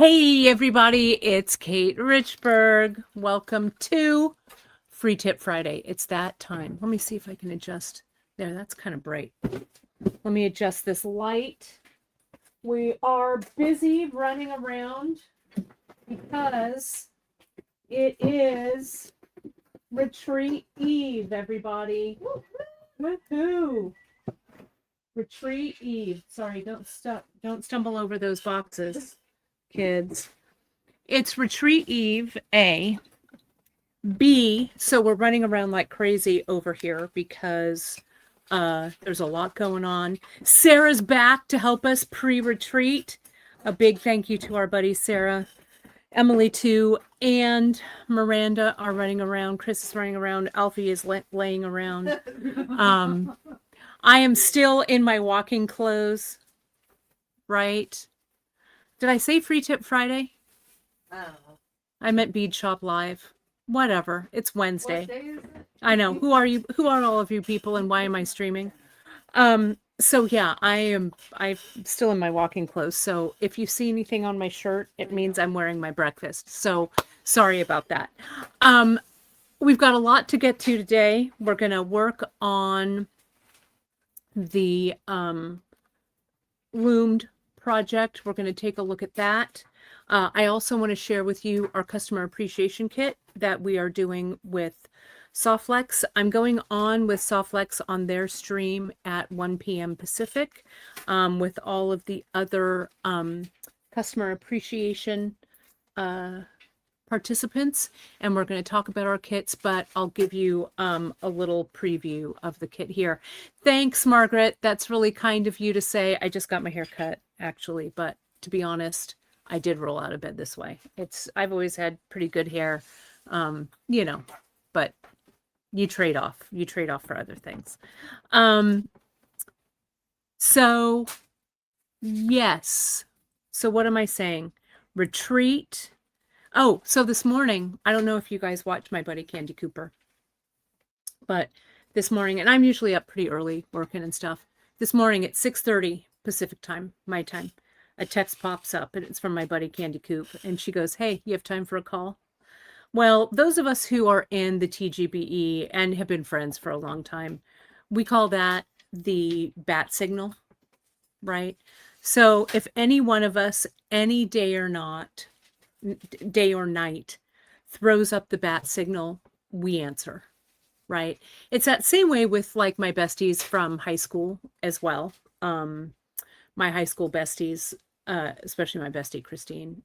Hey everybody, it's Kate Richburg. Welcome to Free Tip Friday. It's that time. Let me see if I can adjust. There, that's kind of bright. Let me adjust this light. We are busy running around because it is Retreat Eve, everybody. Woohoo! Retreat Eve. Sorry, don't stumble over those boxes, kids. It's Retreat Eve, A. B, so we're running around like crazy over here because there's a lot going on. Sarah's back to help us pre-retreat. A big thank you to our buddy Sarah. Emily too, and Miranda are running around. Chris is running around. Alfie is laying around. I am still in my walking clothes, right? Did I say Free Tip Friday? Oh. I meant Beadshop Live. Whatever. It's Wednesday. What day is it? I know. Who are you? Who are all of you people and why am I streaming? So yeah, I'm still in my walking clothes. So if you see anything on my shirt, it means I'm wearing my breakfast. So sorry about that. We've got a lot to get to today. We're going to work on the loomed project. We're going to take a look at that. I also want to share with you our customer appreciation kit that we are doing with Softflex. I'm going on with Softflex on their stream at 1 p.m. Pacific with all of the other customer appreciation participants, and we're going to talk about our kits, but I'll give you a little preview of the kit here. Thanks, Margaret. That's really kind of you to say. I just got my hair cut, actually, but to be honest, I did roll out of bed this way. I've always had pretty good hair, but you trade off for other things. So yes. So what am I saying? Retreat. Oh, so this morning, I don't know if you guys watch my buddy Candy Cooper, but this morning, and I'm usually up pretty early working and stuff. This morning at 6:30 Pacific time, my time, a text pops up and it's from my buddy Candy Coop. And she goes, "Hey, you have time for a call?" Well, those of us who are in the TGBE and have been friends for a long time, we call that the bat signal, right? So if any one of us, any day or night, throws up the bat signal, we answer, right? It's that same way with like my besties from high school as well. My high school besties, especially my bestie Christine,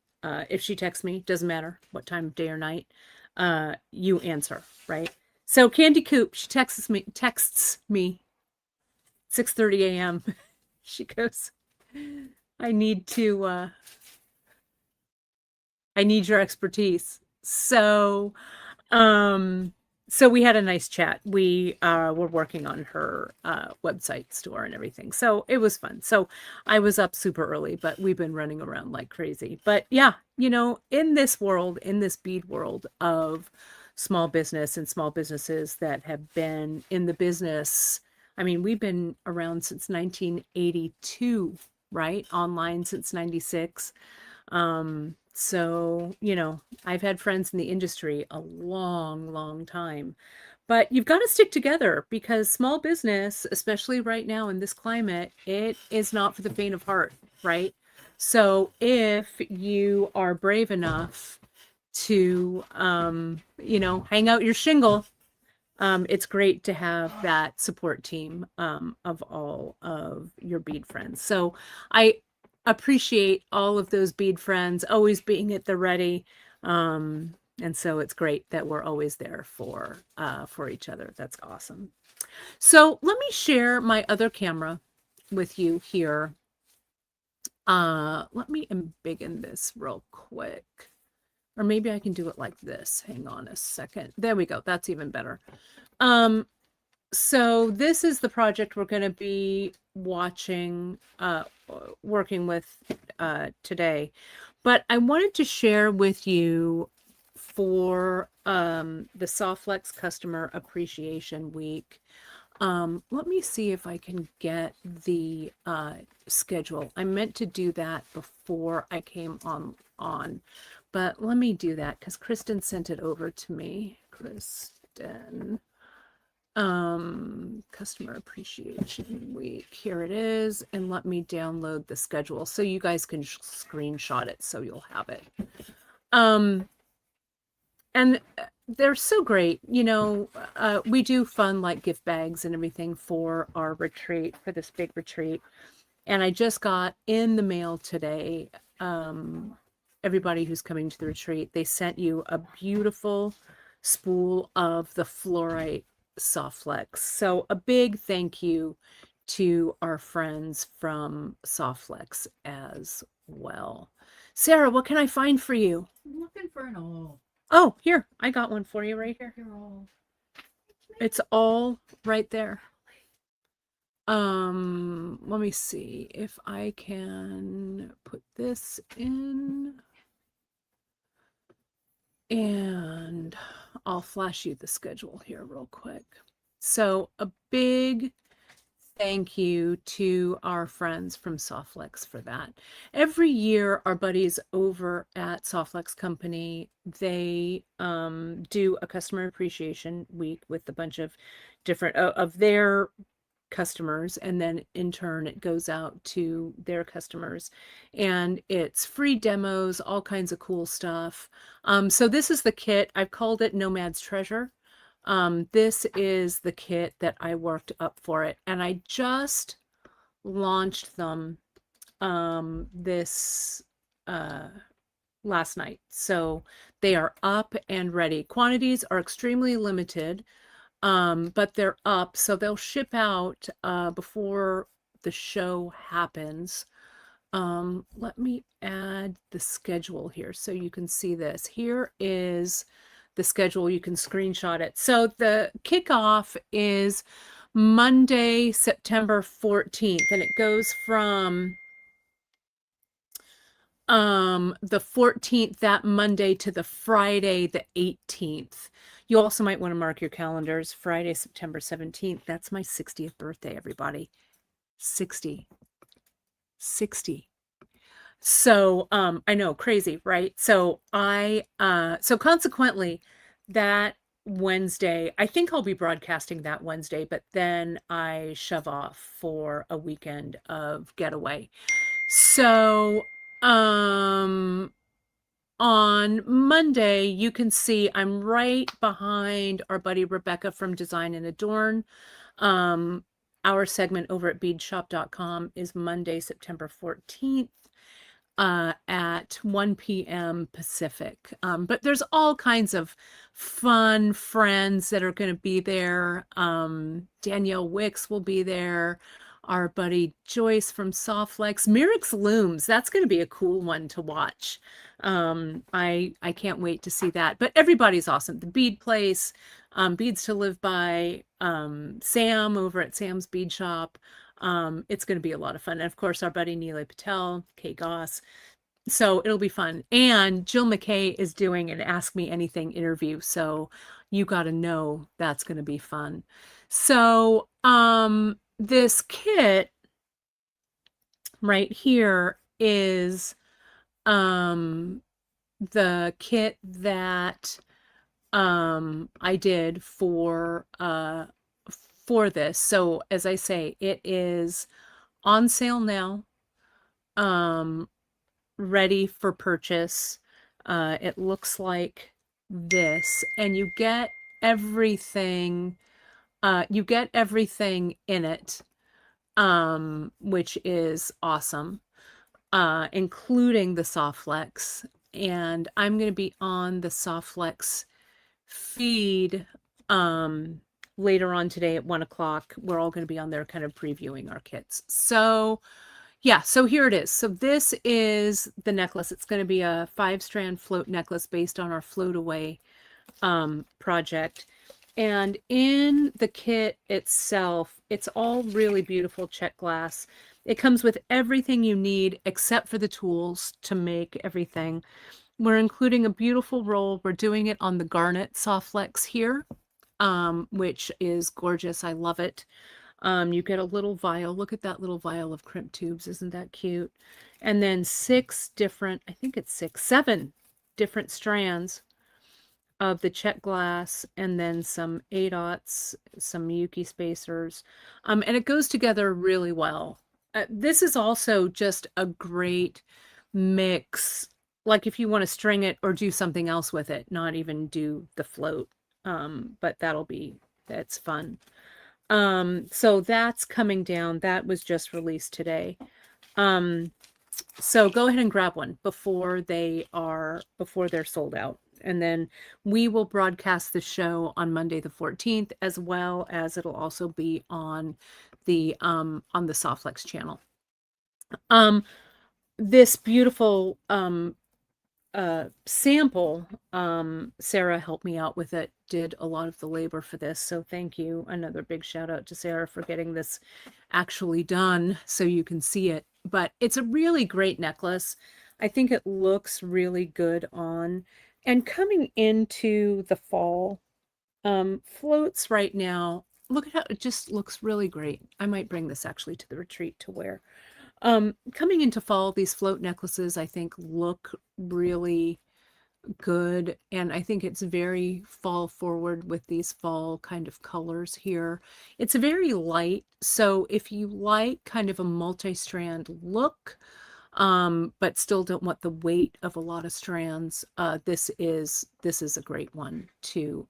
if she texts me, doesn't matter what time of day or night, you answer, right? So Candy Coop, she texts me 6:30 a.m. She goes, I need your expertise. So we had a nice chat. We were working on her website store and everything. So it was fun. So I was up super early, but we've been running around like crazy. But yeah, in this world, in this bead world of small business and small businesses that have been in the business, I mean, we've been around since 1982, right? Online since 96. So, I've had friends in the industry a long, long time. But you've got to stick together because small business, especially right now in this climate, it is not for the faint of heart, right? So if you are brave enough to, hang out your shingle, it's great to have that support team of all of your bead friends. So I appreciate all of those bead friends always being at the ready. And so it's great that we're always there for each other. That's awesome. So let me share my other camera with you here. Let me embiggen this real quick. Or maybe I can do it like this. Hang on a second. There we go. That's even better. So this is the project we're going to be working with today. But I wanted to share with you for the Softflex Customer Appreciation Week. Let me see if I can get the schedule. I meant to do that before I came on, but let me do that because Kristen sent it over to me. Kristen, customer appreciation week. Here it is, and let me download the schedule so you guys can screenshot it so you'll have it. And they're so great. You know, we do fun like gift bags and everything for our retreat, for this big retreat. And I just got in the mail today, everybody who's coming to the retreat, they sent you a beautiful spool of the fluorite soft flex. So a big thank you to our friends from Soft Flex as well. Sarah, what can I find for you? I'm looking for an awl. Oh, here, I got one for you right here. It's all right there. Let me see if I can put this in. And I'll flash you the schedule here real quick. So a big thank you to our friends from Softflex for that. Every year, our buddies over at Softflex Company, they do a customer appreciation week with a bunch of different of their customers, and then in turn it goes out to their customers, and it's free demos, all kinds of cool stuff. So this is the kit. I've called it Nomad's Treasure. This is the kit that I worked up for it, and I just launched them this last night. So they are up and ready. Quantities are extremely limited, but they're up, so they'll ship out before the show happens. Let me add the schedule here so you can see this. Here is the schedule. You can screenshot it. So the kickoff is Monday, September 14th, and it goes from the 14th, that Monday, to the Friday the 18th. You also might want to mark your calendars. Friday, September 17th. That's my 60th birthday, everybody. 60. So I know, crazy, right? So so consequently, that Wednesday, I think I'll be broadcasting that Wednesday, but then I shove off for a weekend of getaway. So on Monday, you can see I'm right behind our buddy Rebecca from Design and Adorn. Our segment over at beadshop.com is Monday, September 14th. At 1 p.m. Pacific. But there's all kinds of fun friends that are going to be there. Danielle Wicks will be there. Our buddy Joyce from Softflex. Mirix Looms, that's going to be a cool one to watch. I can't wait to see that. But everybody's awesome. The Bead Place, Beads to Live By, Sam over at Sam's Bead Shop. It's going to be a lot of fun. And of course, our buddy Neela Patel, Kay Goss. So it'll be fun. And Jill McKay is doing an Ask Me Anything interview. So you got to know that's going to be fun. So this kit right here is the kit that I did for this. So as I say, it is on sale now, ready for purchase. It looks like this, and you get everything. You get everything in it, which is awesome, including the Softflex. And I'm going to be on the Softflex feed later on today at 1 o'clock. We're all going to be on there kind of previewing our kits. So yeah, so here it is. So this is the necklace. It's going to be a 5-strand float necklace based on our Float Away project. And in the kit itself, it's all really beautiful check glass. It comes with everything you need except for the tools to make everything. We're including a beautiful roll. We're doing it on the garnet Softflex here. which is gorgeous. I love it. You get a little vial. Look at that little vial of crimp tubes. Isn't that cute? And then 6 different, I think it's 6, 7 different strands of the check glass, and then some A-dots, some Yuki spacers. And it goes together really well. This is also just a great mix, like if you want to string it or do something else with it, not even do the float. But that's fun. So that's coming down. That was just released today. So go ahead and grab one before they're sold out. And then we will broadcast the show on Monday the 14th, as well as it'll also be on the Softflex channel. This beautiful sample, Sarah helped me out with it, did a lot of the labor for this, so thank you. Another big shout out to Sarah for getting this actually done so you can see it. But it's a really great necklace. I think it looks really good on. And coming into the fall, floats right now, look at how it just looks really great. I might bring this actually to the retreat to wear. Coming into fall, these float necklaces, I think, look really good. And I think it's very fall forward with these fall kind of colors here. It's very light. So if you like kind of a multi-strand look, but still don't want the weight of a lot of strands, this is a great one to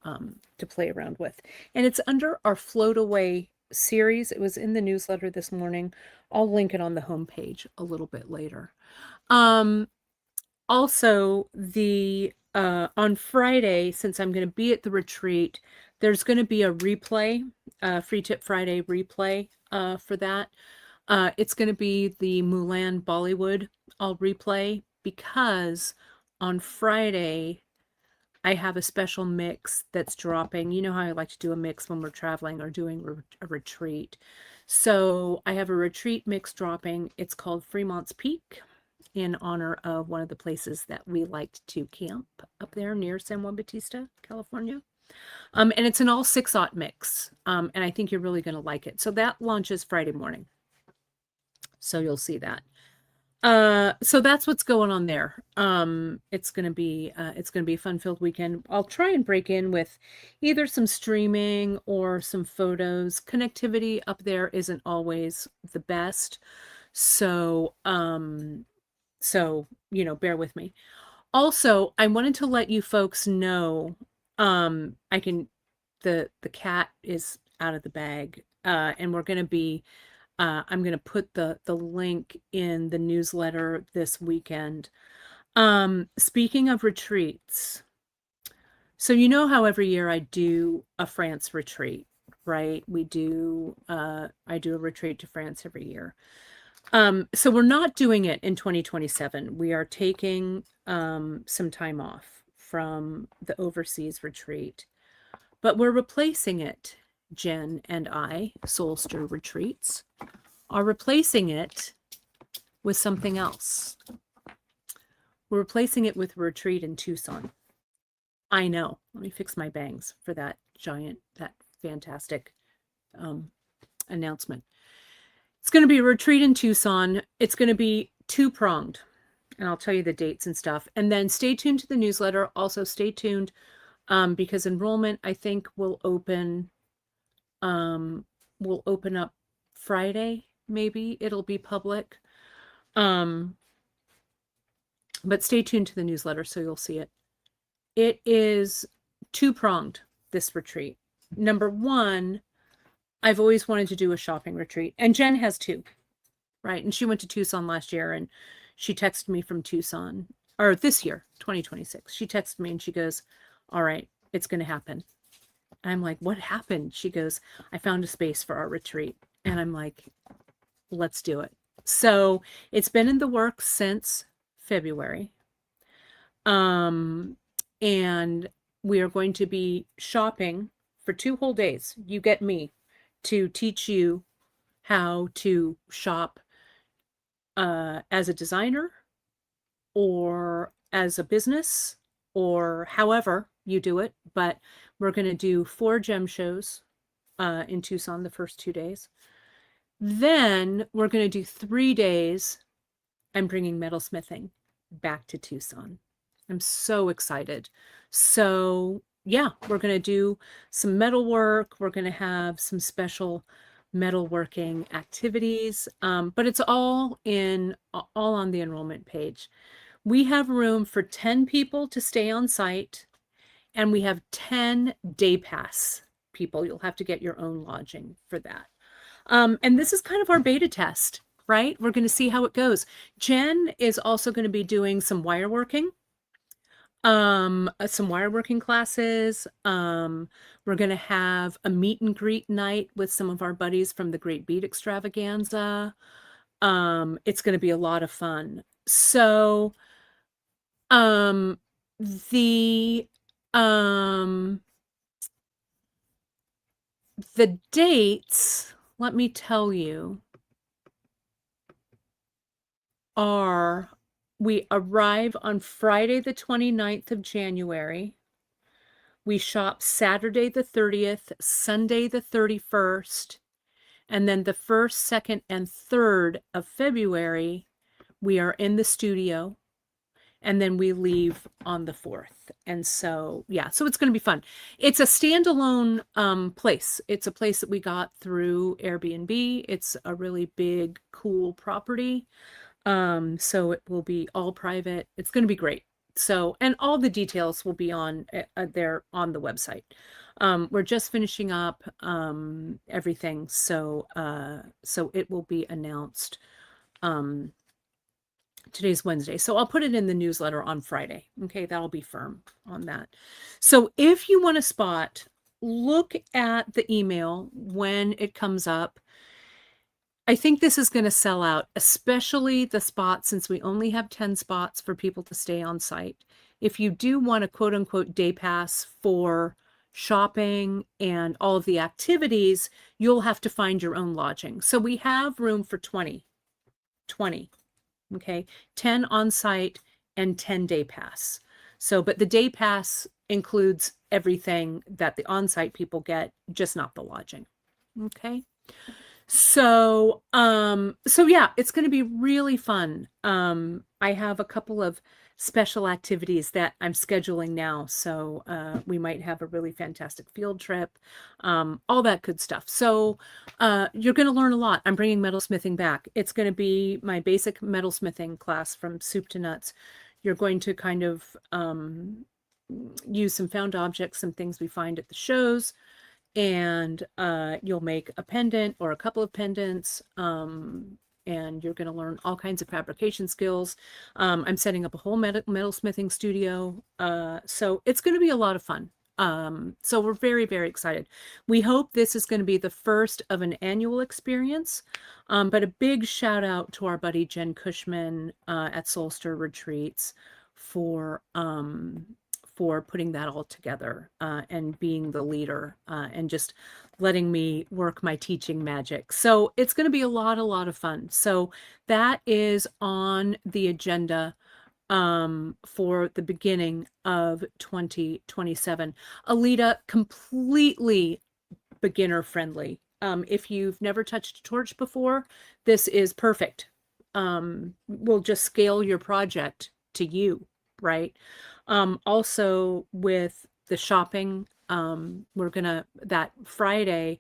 play around with. And it's under our Float Away series. It was in the newsletter this morning. I'll link it on the homepage a little bit later. Also, the on Friday, since I'm going to be at the retreat, there's going to be a replay, Free Tip Friday replay for that. It's going to be the Mulan Bollywood. I'll replay because on Friday I have a special mix that's dropping. You know how I like to do a mix when we're traveling or doing a retreat. So I have a retreat mix dropping. It's called Fremont's Peak, in honor of one of the places that we liked to camp up there near San Juan Bautista, California. And it's an all 6/0 mix. And I think you're really going to like it. So that launches Friday morning. So you'll see that. So that's what's going on there. It's gonna be a fun-filled weekend. I'll try and break in with either some streaming or some photos. Connectivity up there isn't always the best, so bear with me. Also, I wanted to let you folks know, the cat is out of the bag, and we're gonna be. I'm going to put the link in the newsletter this weekend. Speaking of retreats, so you know how every year I do a France retreat, right? I do a retreat to France every year. So we're not doing it in 2027. We are taking some time off from the overseas retreat, but we're replacing it. Jen and I, Soulster Retreats, are replacing it with something else. We're replacing it with a retreat in Tucson. I know. Let me fix my bangs for that fantastic announcement. It's going to be a retreat in Tucson. It's going to be 2-pronged, and I'll tell you the dates and stuff. And then stay tuned to the newsletter. Also stay tuned because enrollment, I think, will open up Friday. Maybe it'll be public. But stay tuned to the newsletter so you'll see it. It is 2-pronged, this retreat. Number one, I've always wanted to do a shopping retreat, and Jen has too, right? And she went to Tucson last year, and she texted me from Tucson, or this year, 2026. She texted me and she goes, all right, it's going to happen. And I'm like, what happened? She goes, I found a space for our retreat. And I'm like, let's do it. So it's been in the works since February. And we are going to be shopping for 2 whole days. You get me to teach you how to shop as a designer or as a business or however you do it, but we're going to do 4 gem shows in Tucson the first 2 days. Then we're going to do 3 days. I'm bringing metalsmithing back to Tucson. I'm so excited. So yeah, we're going to do some metal work. We're going to have some special metalworking activities, but it's all on the enrollment page. We have room for 10 people to stay on site, and we have 10 day pass people. You'll have to get your own lodging for that. And this is kind of our beta test, right? We're going to see how it goes. Jen is also going to be doing some wireworking classes. We're going to have a meet and greet night with some of our buddies from the Great Bead Extravaganza. It's going to be a lot of fun. So, the the dates, let me tell you, are we arrive on Friday the 29th of January. We shop Saturday the 30th, Sunday the 31st, and then the 1st, 2nd, and 3rd of February, we are in the studio, and then we leave on the 4th. And so, yeah, so it's going to be fun. It's a standalone place. It's a place that we got through Airbnb. It's a really big, cool property. So it will be all private. It's going to be great. So, and all the details will be on there on the website. We're just finishing up everything, so it will be announced. Today's Wednesday, so I'll put it in the newsletter on Friday. Okay, that'll be firm on that. So if you want a spot, look at the email when it comes up. I think this is going to sell out, especially the spot, since we only have 10 spots for people to stay on site. If you do want a quote unquote day pass for shopping and all of the activities, you'll have to find your own lodging. So we have room for 20, okay, 10 on site and 10 day pass. So, but the day pass includes everything that the on-site people get, just not the lodging. Okay. So yeah, it's going to be really fun. I have a couple of special activities that I'm scheduling now. So, we might have a really fantastic field trip, all that good stuff. So, you're going to learn a lot. I'm bringing metalsmithing back. It's going to be my basic metalsmithing class from soup to nuts. You're going to kind of, use some found objects, some things we find at the shows, and you'll make a pendant or a couple of pendants, and you're going to learn all kinds of fabrication skills. I'm setting up a whole metalsmithing studio, so it's going to be a lot of fun. So we're very, very excited. We hope this is going to be the first of an annual experience, but a big shout out to our buddy Jen Cushman at Soulster Retreats for putting that all together, and being the leader, and just letting me work my teaching magic. So it's going to be a lot of fun. So that is on the agenda for the beginning of 2027. Alita, completely beginner friendly. If you've never touched a torch before, this is perfect. We'll just scale your project to you, right? Also with the shopping, we're gonna, that Friday,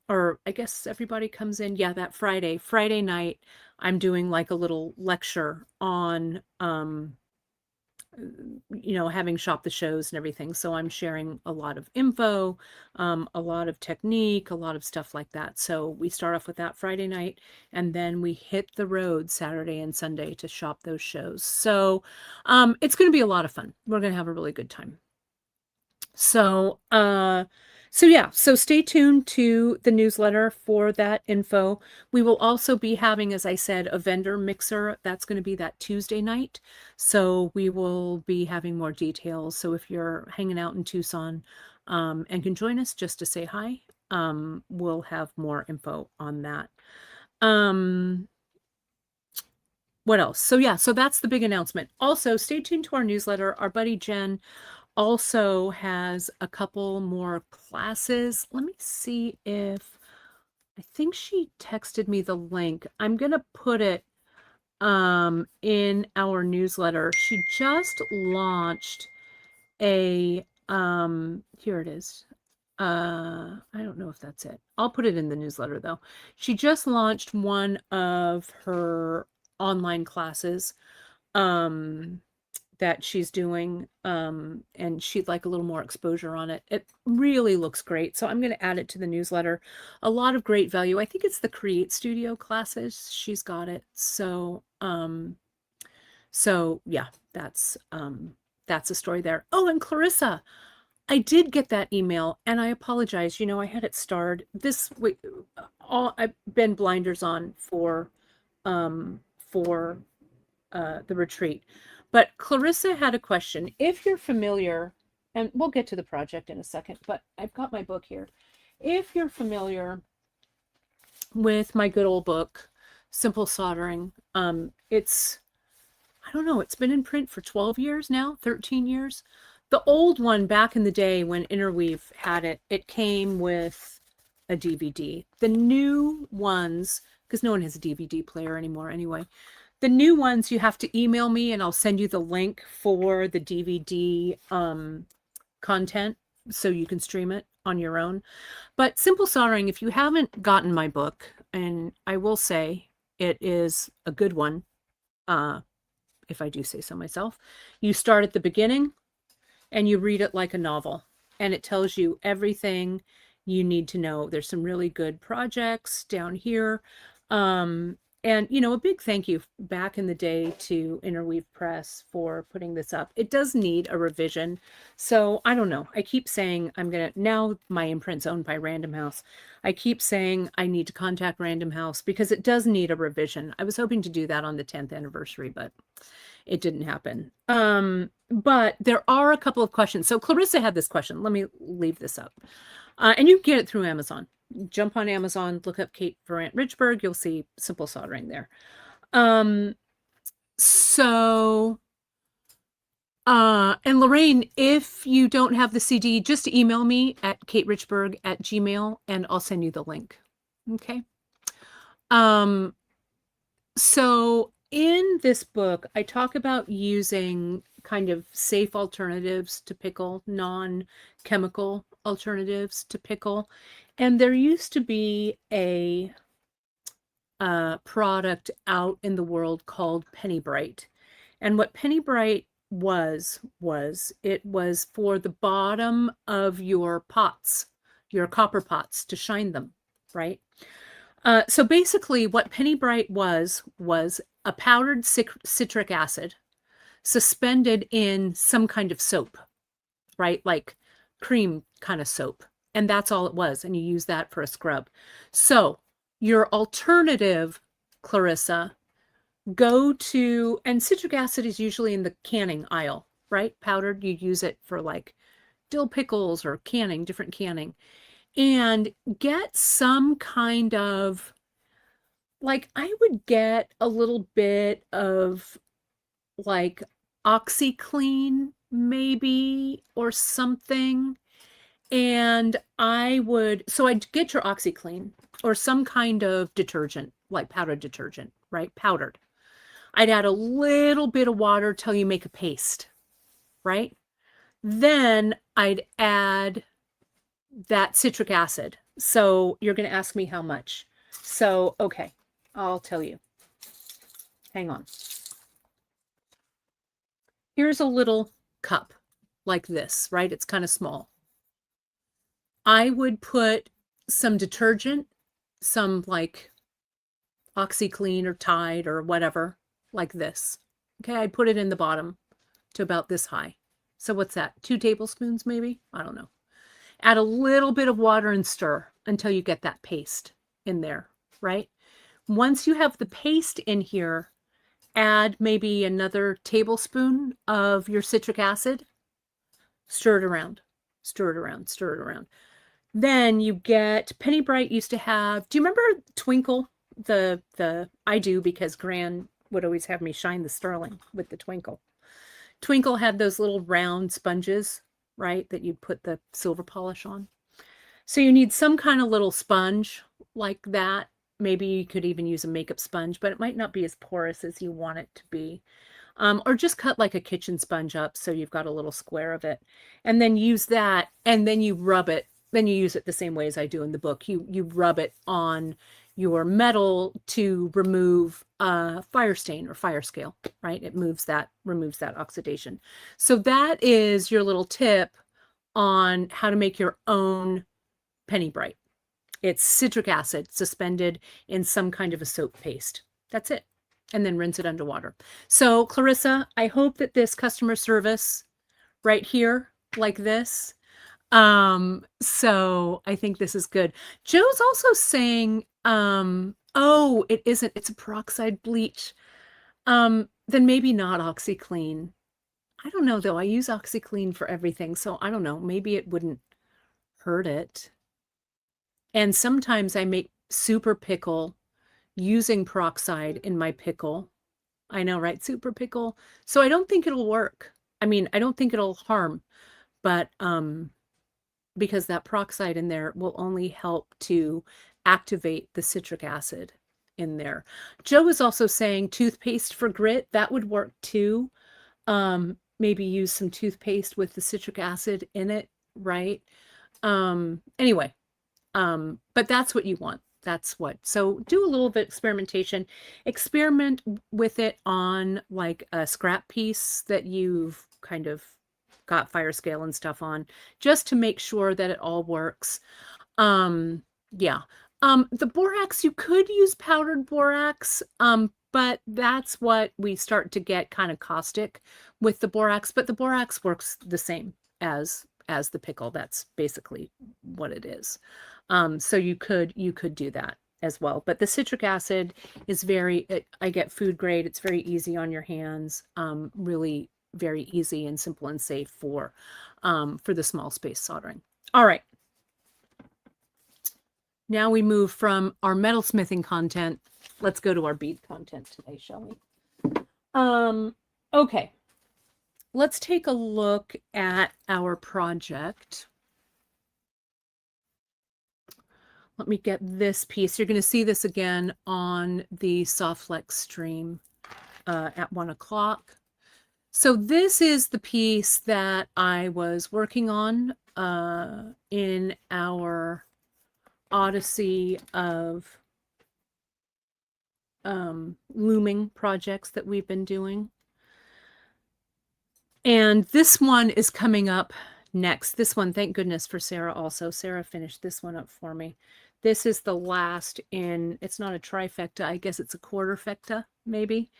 or I guess everybody comes in, yeah, that Friday night, I'm doing like a little lecture on, having shopped the shows and everything. So I'm sharing a lot of info, a lot of technique, a lot of stuff like that. So we start off with that Friday night, and then we hit the road Saturday and Sunday to shop those shows. So it's going to be a lot of fun. We're going to have a really good time. So, yeah, so stay tuned to the newsletter for that info. We will also be having, as I said, a vendor mixer. That's going to be that Tuesday night. So we will be having more details. So if you're hanging out in Tucson, and can join us just to say hi, we'll have more info on that. What else? So yeah, so that's the big announcement. Also, stay tuned to our newsletter. Our buddy Jen also has a couple more classes. Let me see if, I think she texted me the link. I'm going to put it in our newsletter. She just launched a here it is. I don't know if that's it. I'll put it in the newsletter though. She just launched one of her online classes that she's doing, and she'd like a little more exposure on it. It really looks great. So I'm going to add it to the newsletter. A lot of great value. I think it's the Create Studio classes. She's got it. So yeah, that's a story there. Oh, and Clarissa, I did get that email and I apologize. I had it starred this week. I've been blinders on for the retreat. But Clarissa had a question. If you're familiar, and we'll get to the project in a second, but I've got my book here. If you're familiar with my good old book, Simple Soldering, it's, I don't know, it's been in print for 12 years now, 13 years. The old one back in the day when Interweave had it, it came with a DVD. The new ones, because no one has a DVD player anymore anyway, the new ones you have to email me and I'll send you the link for the DVD content so you can stream it on your own. But Simple Soldering, if you haven't gotten my book, and I will say it is a good one, if I do say so myself, you start at the beginning and you read it like a novel, and it tells you everything you need to know. There's some really good projects down here. And, a big thank you back in the day to Interweave Press for putting this up. It does need a revision. So I don't know. I keep saying now my imprint's owned by Random House. I keep saying I need to contact Random House because it does need a revision. I was hoping to do that on the 10th anniversary, but it didn't happen. But there are a couple of questions. So Clarissa had this question. Let me leave this up. And you can get it through Amazon. Jump on Amazon, look up Kate Durant Richburg. You'll see Simple Soldering there. And Lorraine, if you don't have the CD, just email me at katerichburg@gmail.com and I'll send you the link. Okay. So in this book, I talk about using kind of safe alternatives to pickle, non-chemical alternatives to pickle. And there used to be a product out in the world called Penny Bright. And what Penny Bright was it was for the bottom of your pots, your copper pots, to shine them, right? So basically what Penny Bright was a powdered citric acid suspended in some kind of soap, right? Like cream kind of soap. And that's all it was. And you use that for a scrub. So your alternative, Clarissa, go to, and citric acid is usually in the canning aisle, right? Powdered, you use it for like dill pickles or canning, different canning. And get some kind of, like, I would get a little bit of like OxyClean maybe or something. And so I'd get your OxyClean or some kind of detergent, like powdered detergent, right? Powdered. I'd add a little bit of water till you make a paste, right? Then I'd add that citric acid. So you're going to ask me how much. So, okay, I'll tell you. Hang on. Here's a little cup like this, right? It's kind of small. I would put some detergent, some like OxyClean or Tide or whatever, like this. Okay, I'd put it in the bottom to about this high. So what's that? 2 tablespoons maybe? I don't know. Add a little bit of water and stir until you get that paste in there, right? Once you have the paste in here, add maybe another tablespoon of your citric acid. Stir it around, stir it around, stir it around. Then you get, Penny Bright used to have, do you remember Twinkle? I do, because Gran would always have me shine the sterling with the Twinkle. Twinkle had those little round sponges right, that you put the silver polish on. So you need some kind of little sponge like that. Maybe you could even use a makeup sponge, but it might not be as porous as you want it to be. Or just cut like a kitchen sponge up so you've got a little square of it. And then use that, and then you rub it. Then you use it the same way as I do in the book. You rub it on your metal to remove fire stain or fire scale, right? It removes that oxidation. So that is your little tip on how to make your own penny bright. It's citric acid suspended in some kind of a soap paste. That's it. And then rinse it underwater. So Clarissa, I hope that this customer service right here, like this. So I think this is good. Joe's also saying, oh, it isn't, it's a peroxide bleach. Then maybe not OxyClean. I don't know though. I use OxyClean for everything. So I don't know. Maybe it wouldn't hurt it. And sometimes I make super pickle using peroxide in my pickle. I know, right? Super pickle. So I don't think it'll work. I mean, I don't think it'll harm, but because that peroxide in there will only help to activate the citric acid in there. Joe is also saying toothpaste for grit. That would work too. Maybe use some toothpaste with the citric acid in it, right? Anyway, but that's what you want. That's what. So do a little bit of experimentation. Experiment with it on like a scrap piece that you've kind of got fire scale and stuff on, just to make sure that it all works. Yeah. The borax, you could use powdered borax, but that's what we start to get kind of caustic with the borax, but the borax works the same as the pickle. That's basically what it is. So you could do that as well. But the citric acid is I get food grade. It's very easy on your hands. Really very easy and simple and safe for the small space soldering. All right. Now we move from our metalsmithing content. Let's go to our bead content today, shall we? Okay. Let's take a look at our project. Let me get this piece. You're going to see this again on the Softflex stream at 1 o'clock. So this is the piece that I was working on in our odyssey of looming projects that we've been doing. And this one is coming up next. This one, thank goodness for Sarah also. Sarah finished this one up for me. This is the last in, it's not a trifecta, I guess it's a quarterfecta, maybe.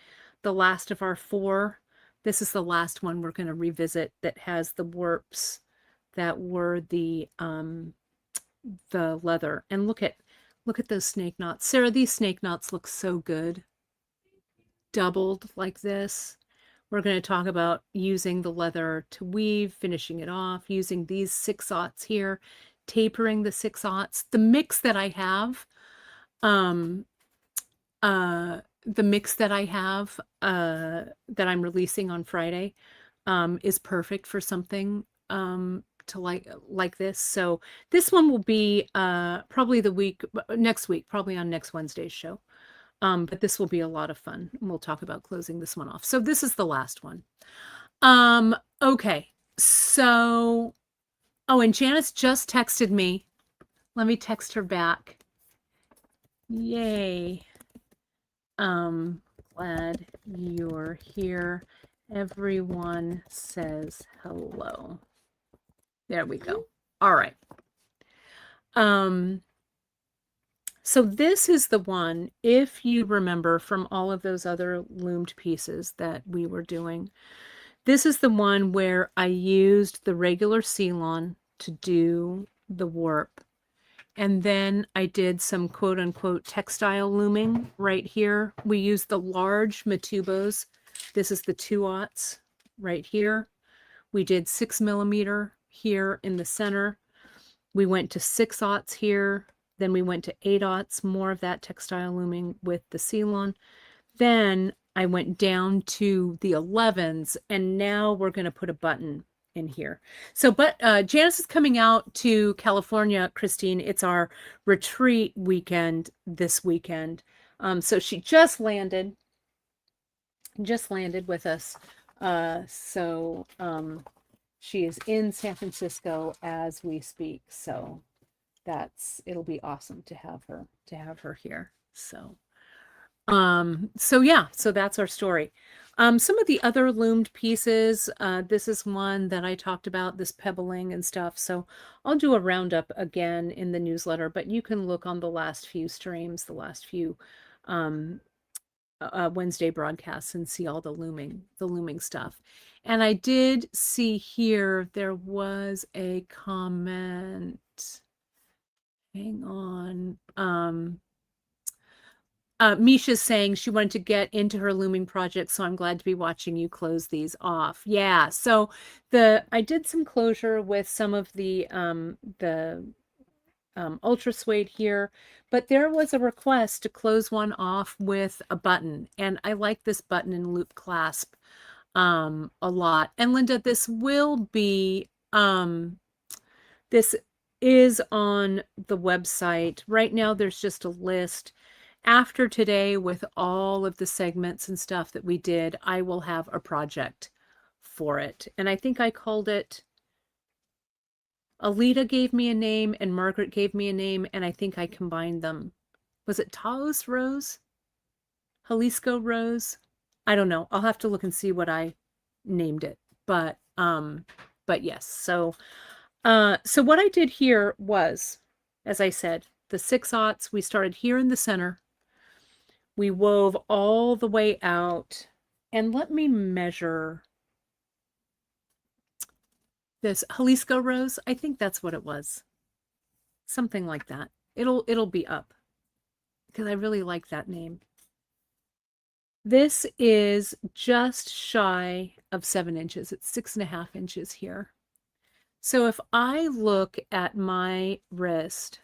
The last of our 4. This is the last one we're going to revisit that has the warps that were the leather. And look at those snake knots. Sarah, these snake knots look so good. Doubled like this. We're going to talk about using the leather to weave, finishing it off, using these 6/0 here, tapering the 6/0. The mix that I have, that I'm releasing on Friday is perfect for something to like this. So this one will be probably next week, probably on next Wednesday's show. But this will be a lot of fun. We'll talk about closing this one off. So this is the last one. Okay. So, oh, and Janice just texted me. Let me text her back. Yay. Glad you're here. Everyone says hello. There we go. All right. So this is the one, if you remember from all of those other loomed pieces that we were doing, this is the one where I used the regular Ceylon to do the warp. And then I did some quote unquote textile looming right here. We used the large Matubos. This is the 2/0 right here. We did 6mm here in the center. We went to 6/0 here. Then we went to 8/0, more of that textile looming with the Ceylon. Then I went down to the 11s, and now we're going to put a button in here. So, but Janice is coming out to California, Christine. It's our retreat weekend this weekend. So she just landed with us. She is in San Francisco as we speak. So it'll be awesome to have her here. So yeah, so that's our story. Some of the other loomed pieces, this is one that I talked about, this pebbling and stuff. So I'll do a roundup again in the newsletter, but you can look on the last few streams, the last few Wednesday broadcasts and see all the looming stuff. And I did see here, there was a comment. Hang on. Misha's saying she wanted to get into her looming project, so I'm glad to be watching you close these off. Yeah, so I did some closure with some of the ultra suede here, but there was a request to close one off with a button, and I like this button and loop clasp a lot. And Linda, this will be this is on the website right now. There's just a list. After today, with all of the segments and stuff that we did, I will have a project for it. And I think I called it, Alita gave me a name and Margaret gave me a name, and I think I combined them. Was it Taos Rose? Jalisco Rose? I don't know. I'll have to look and see what I named it. But yes. So what I did here was, as I said, the 6/0, we started here in the center. We wove all the way out, and let me measure this Jalisco Rose. I think that's what it was. Something like that. It'll be up because I really like that name. This is just shy of 7 inches. It's 6.5 inches here. So if I look at my wrist,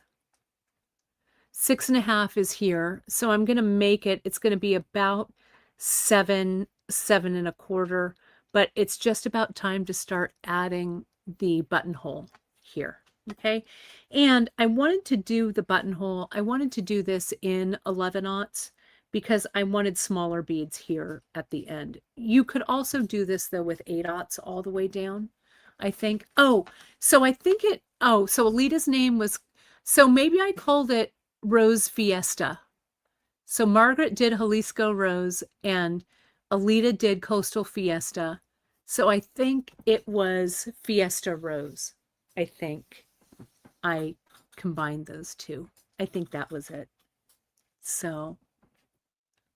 6.5 is here. So I'm going to make it, it's going to be about 7 1/4, but it's just about time to start adding the buttonhole here. Okay. And I wanted to do the buttonhole. I wanted to do this in 11/0 because I wanted smaller beads here at the end. You could also do this though with 8/0 all the way down, I think. So Alita's name was, so maybe I called it Rose Fiesta. So Margaret did Jalisco Rose and Alita did Coastal Fiesta. So I think it was Fiesta Rose. I think I combined those two. I think that was it. So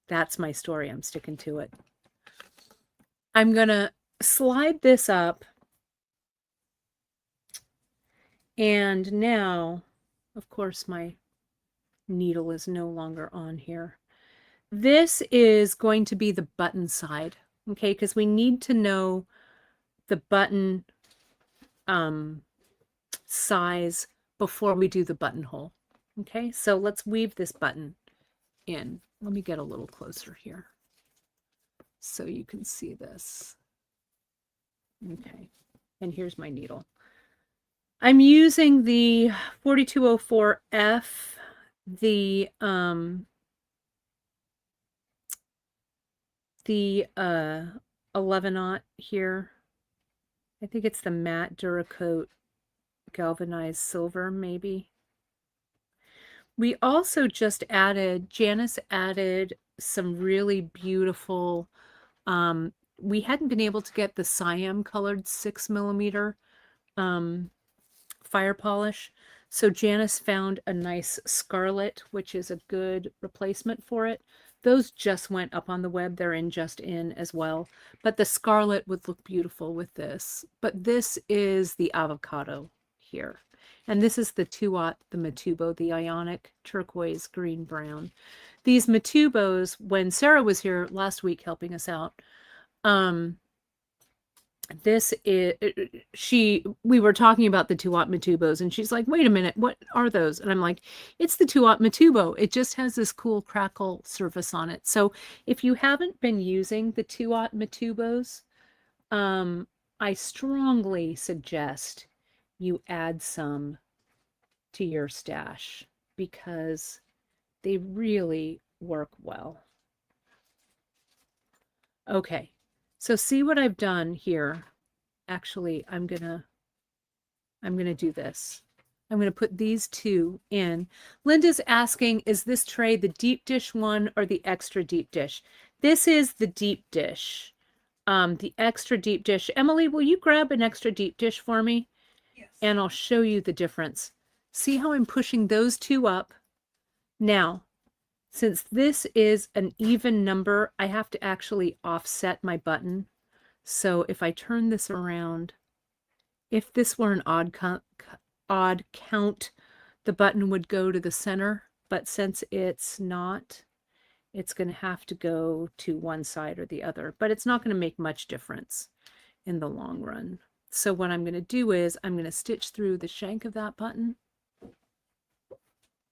that's my story. I'm sticking to it. I'm going to slide this up. And now, of course, my needle is no longer on here. This is going to be the button side, okay? Because we need to know the button size before we do the buttonhole. Okay, so let's weave this button in. Let me get a little closer here so you can see this. Okay, and here's my needle. I'm using the 4204F, the 11/0 here. I think it's the matte Duracoat galvanized silver, maybe. We also just added, Janice added some really beautiful, we hadn't been able to get the cyan colored 6mm fire polish. So Janice found a nice scarlet, which is a good replacement for it. Those just went up on the web. They're just in as well. But the scarlet would look beautiful with this. But this is the avocado here. And this is the 2/0, the Matubo, the ionic turquoise green brown. These Matubos, when Sarah was here last week helping us out, this is, we were talking about the 2/0 Matubos, and she's like, wait a minute, what are those? And I'm like, it's the 2/0 Matubo. It just has this cool crackle surface on it. So if you haven't been using the 2/0 Matubos, I strongly suggest you add some to your stash because they really work well. Okay, so see what I've done here. Actually, I'm gonna do this. I'm going to put these two in. Linda's asking, is this tray the deep dish one or the extra deep dish? This is the deep dish. The extra deep dish. Emily, will you grab an extra deep dish for me? Yes. And I'll show you the difference. See how I'm pushing those two up? Now, since this is an even number, I have to actually offset my button. So if I turn this around, if this were an odd count, the button would go to the center, but since it's not, it's going to have to go to one side or the other, but it's not going to make much difference in the long run. So what I'm going to do is I'm going to stitch through the shank of that button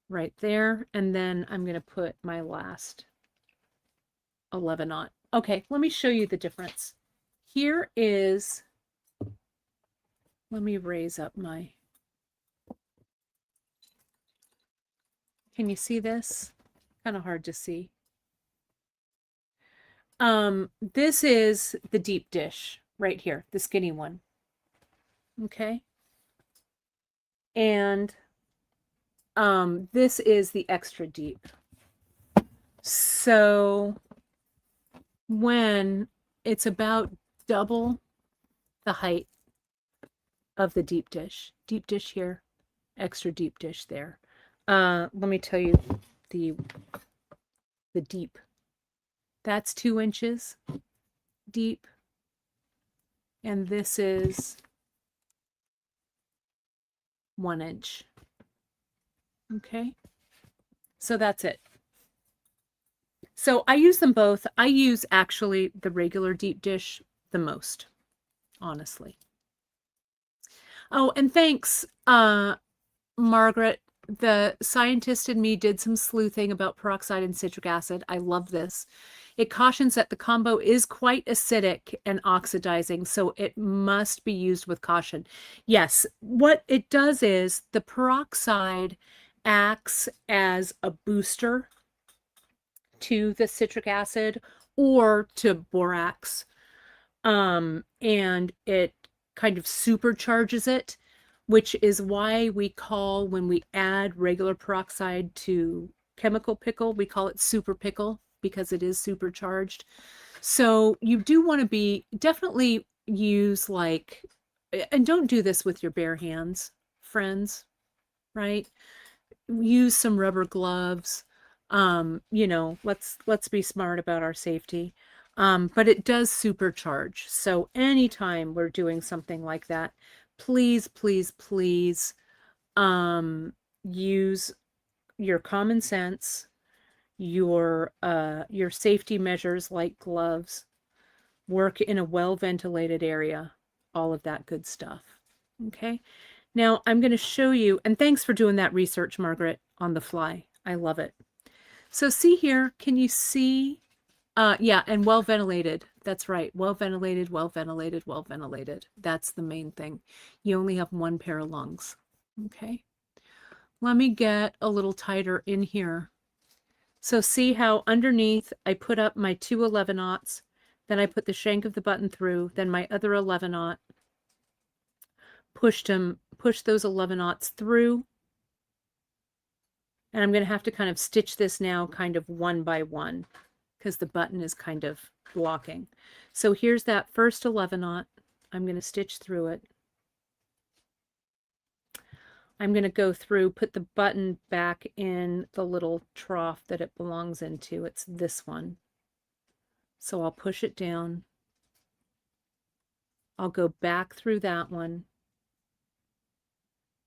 right there, and then I'm going to put my last 11 on. Okay, let me show you the difference. Here is, let me raise up my, can you see this? Kind of hard to see. This is the deep dish right here, the skinny one. Okay. And this is the extra deep. So when it's about double the height of the deep dish here, extra deep dish there. Let me tell you the deep. That's 2 inches deep. And this is 1 inch. Okay. So that's it. So I use them both. I use actually the regular deep dish the most, honestly. Oh, and thanks, Margaret. The scientist in me did some sleuthing about peroxide and citric acid. I love this. It cautions that the combo is quite acidic and oxidizing, so it must be used with caution. Yes, what it does is the peroxide acts as a booster to the citric acid or to borax, and it kind of supercharges it, which is why we call, when we add regular peroxide to chemical pickle, we call it super pickle because it is supercharged. So you do want to be definitely use like, and don't do this with your bare hands, friends, right? Use some rubber gloves. You know, let's be smart about our safety. But it does supercharge. So anytime we're doing something like that, please, please, please use your common sense, your safety measures like gloves, work in a well-ventilated area, all of that good stuff. Okay. Now I'm going to show you, and thanks for doing that research, Margaret, on the fly. I love it. So see here, can you see? Yeah, and well ventilated. That's right. Well ventilated, well ventilated, well ventilated. That's the main thing. You only have one pair of lungs. Okay. Let me get a little tighter in here. So see how underneath I put up my 2 11-aughts, then I put the shank of the button through, then my other 11-aught, pushed those 11-aughts through. And I'm going to have to kind of stitch this now kind of one by one because the button is kind of blocking. So here's that first 11-aught. I'm going to stitch through it. I'm going to go through, put the button back in the little trough that it belongs into. It's this one. So I'll push it down. I'll go back through that one.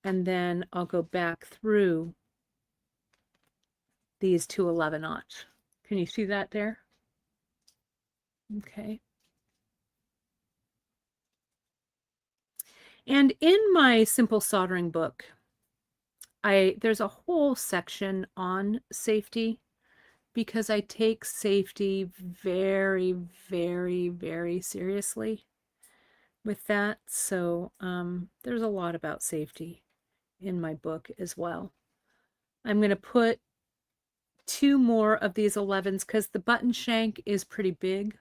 And then I'll go back through these 2 11-aughts. Can you see that there? Okay. And in my simple soldering book, there's a whole section on safety because I take safety very, very, very seriously. with that. So there's a lot about safety in my book as well. I'm going to put 2 more of these 11s because the button shank is pretty big.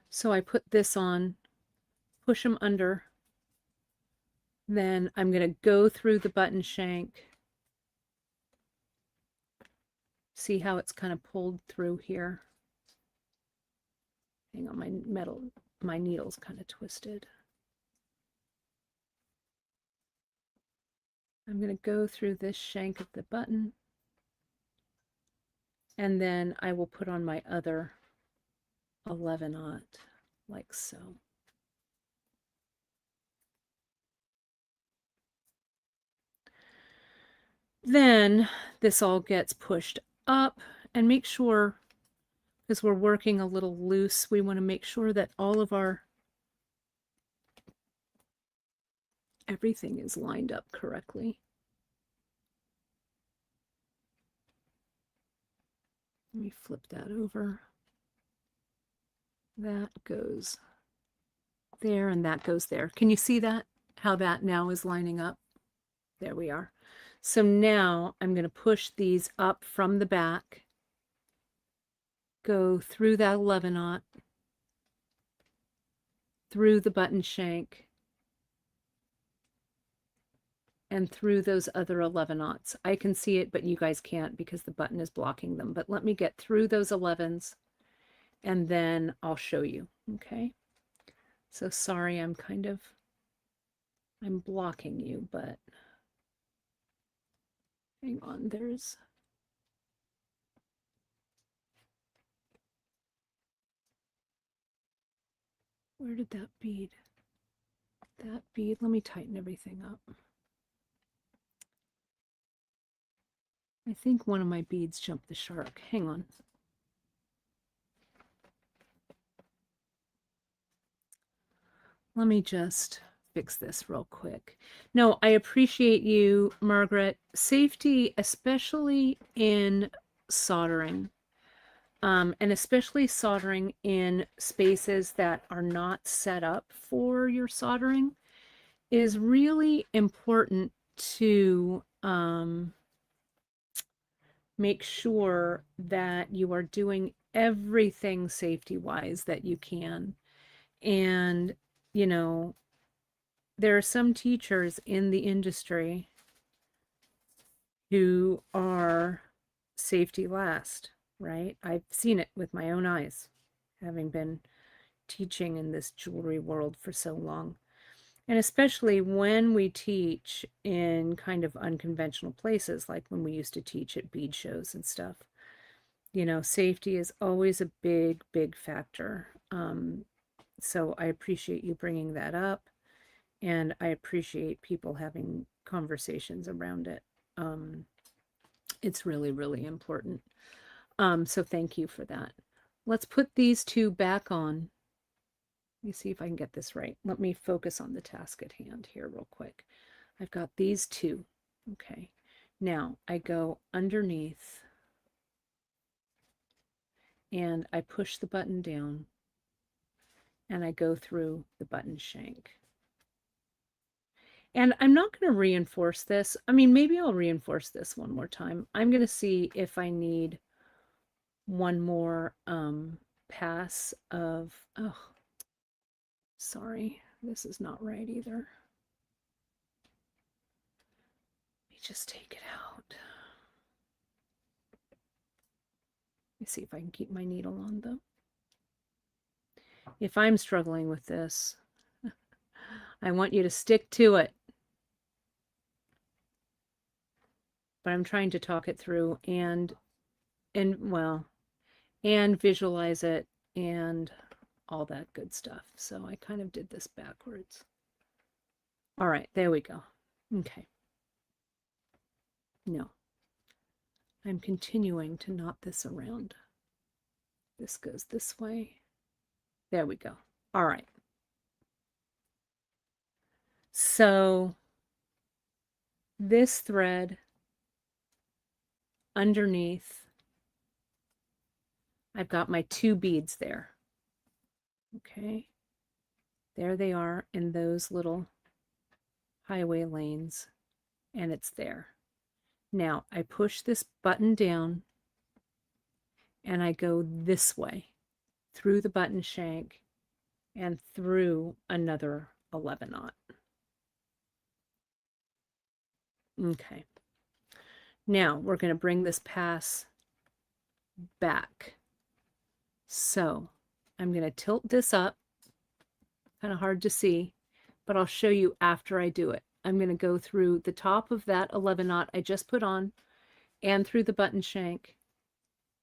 So I put this on, push them under. Then I'm going to go through the button shank. See how it's kind of pulled through here. Hang on, my needle's kind of twisted. I'm going to go through this shank of the button, and then I will put on my other 11-aught, like so. Then this all gets pushed up, and make sure, because we're working a little loose, we want to make sure that all of our everything is lined up correctly. Let me flip that over. That goes there and that goes there. Can you see that? How that now is lining up? There we are. So now I'm going to push these up from the back, go through that 11-aught, through the button shank, and through those other 11-aughts. I can see it, but you guys can't because the button is blocking them. But let me get through those 11s and then I'll show you. Okay. So sorry, I'm blocking you, but hang on, where did that bead, let me tighten everything up. I think one of my beads jumped the shark. Hang on. Let me just fix this real quick. No, I appreciate you, Margaret. Safety, especially in soldering, and especially soldering in spaces that are not set up for your soldering, is really important to make sure that you are doing everything safety-wise that you can. And, you know, there are some teachers in the industry who are safety last, right? I've seen it with my own eyes, having been teaching in this jewelry world for so long. And especially when we teach in kind of unconventional places, like when we used to teach at bead shows and stuff, you know, safety is always a big, big factor. So I appreciate you bringing that up, and I appreciate people having conversations around it. It's really, really important. So thank you for that. Let's put these 2 back on. Let me see if I can get this right. Let me focus on the task at hand here real quick. I've got these 2. Okay. Now I go underneath and I push the button down and I go through the button shank. And I'm not going to reinforce this. I mean, maybe I'll reinforce this one more time. I'm going to see if I need one more pass of, oh, sorry, this is not right either. Let me just take it out. Let me see if I can keep my needle on though. If I'm struggling with this, I want you to stick to it. But I'm trying to talk it through and visualize it and all that good stuff. So I kind of did this backwards. All right, there we go. Okay. No. I'm continuing to knot this around. This goes this way. There we go. All right. So this thread underneath, I've got my 2 beads there. Okay. There they are in those little highway lanes, and it's there. Now I push this button down and I go this way through the button shank and through another 11-aught. Okay. Now we're going to bring this pass back. So I'm going to tilt this up. Kind of hard to see, but I'll show you after I do it. I'm going to go through the top of that 11-aught I just put on and through the button shank.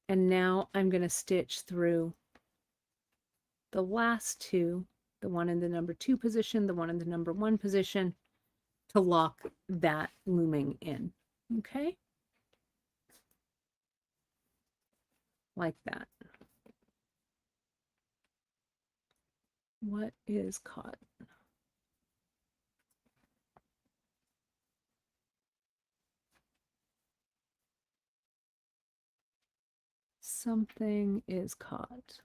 And now I'm going to stitch through the last 2, the one in the number 2 position, the one in the number 1 position, to lock that looming in. Okay? Like that. What is caught? Something is caught.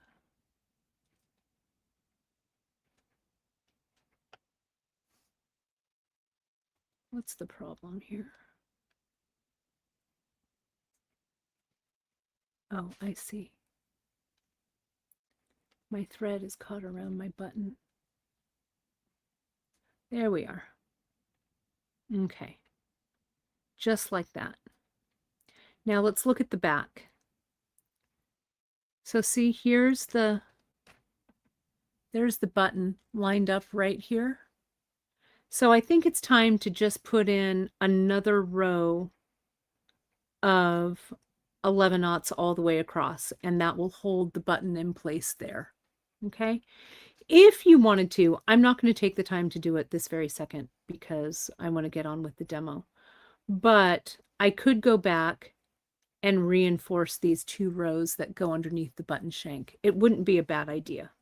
What's the problem here? Oh, I see. My thread is caught around my button. There we are. Okay. Just like that. Now let's look at the back. So see, there's the button lined up right here. So I think it's time to just put in another row of 11-aughts all the way across, and that will hold the button in place there. Okay. If you wanted to, I'm not going to take the time to do it this very second because I want to get on with the demo, but I could go back and reinforce these 2 rows that go underneath the button shank. It wouldn't be a bad idea,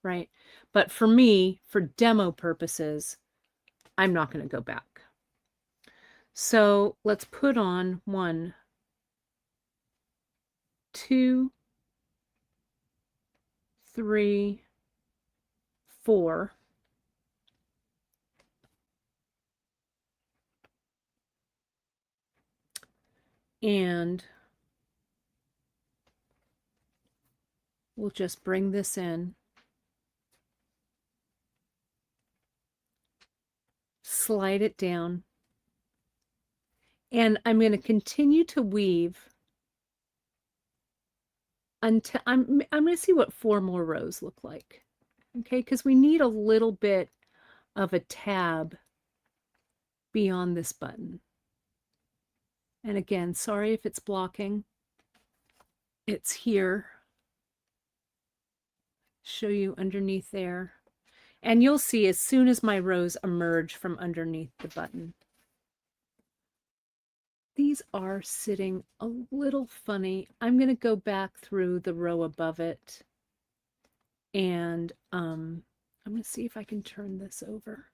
right? But for me, for demo purposes, I'm not going to go back. So let's put on 1, 2, 3, 4. And we'll just bring this in, slide it down, and I'm going to continue to weave until I'm going to see what 4 more rows look like. Okay, because we need a little bit of a tab beyond this button. And again, sorry if it's blocking. It's here. Show you underneath there. And you'll see as soon as my rows emerge from underneath the button. These are sitting a little funny. I'm going to go back through the row above it. And I'm going to see if I can turn this over.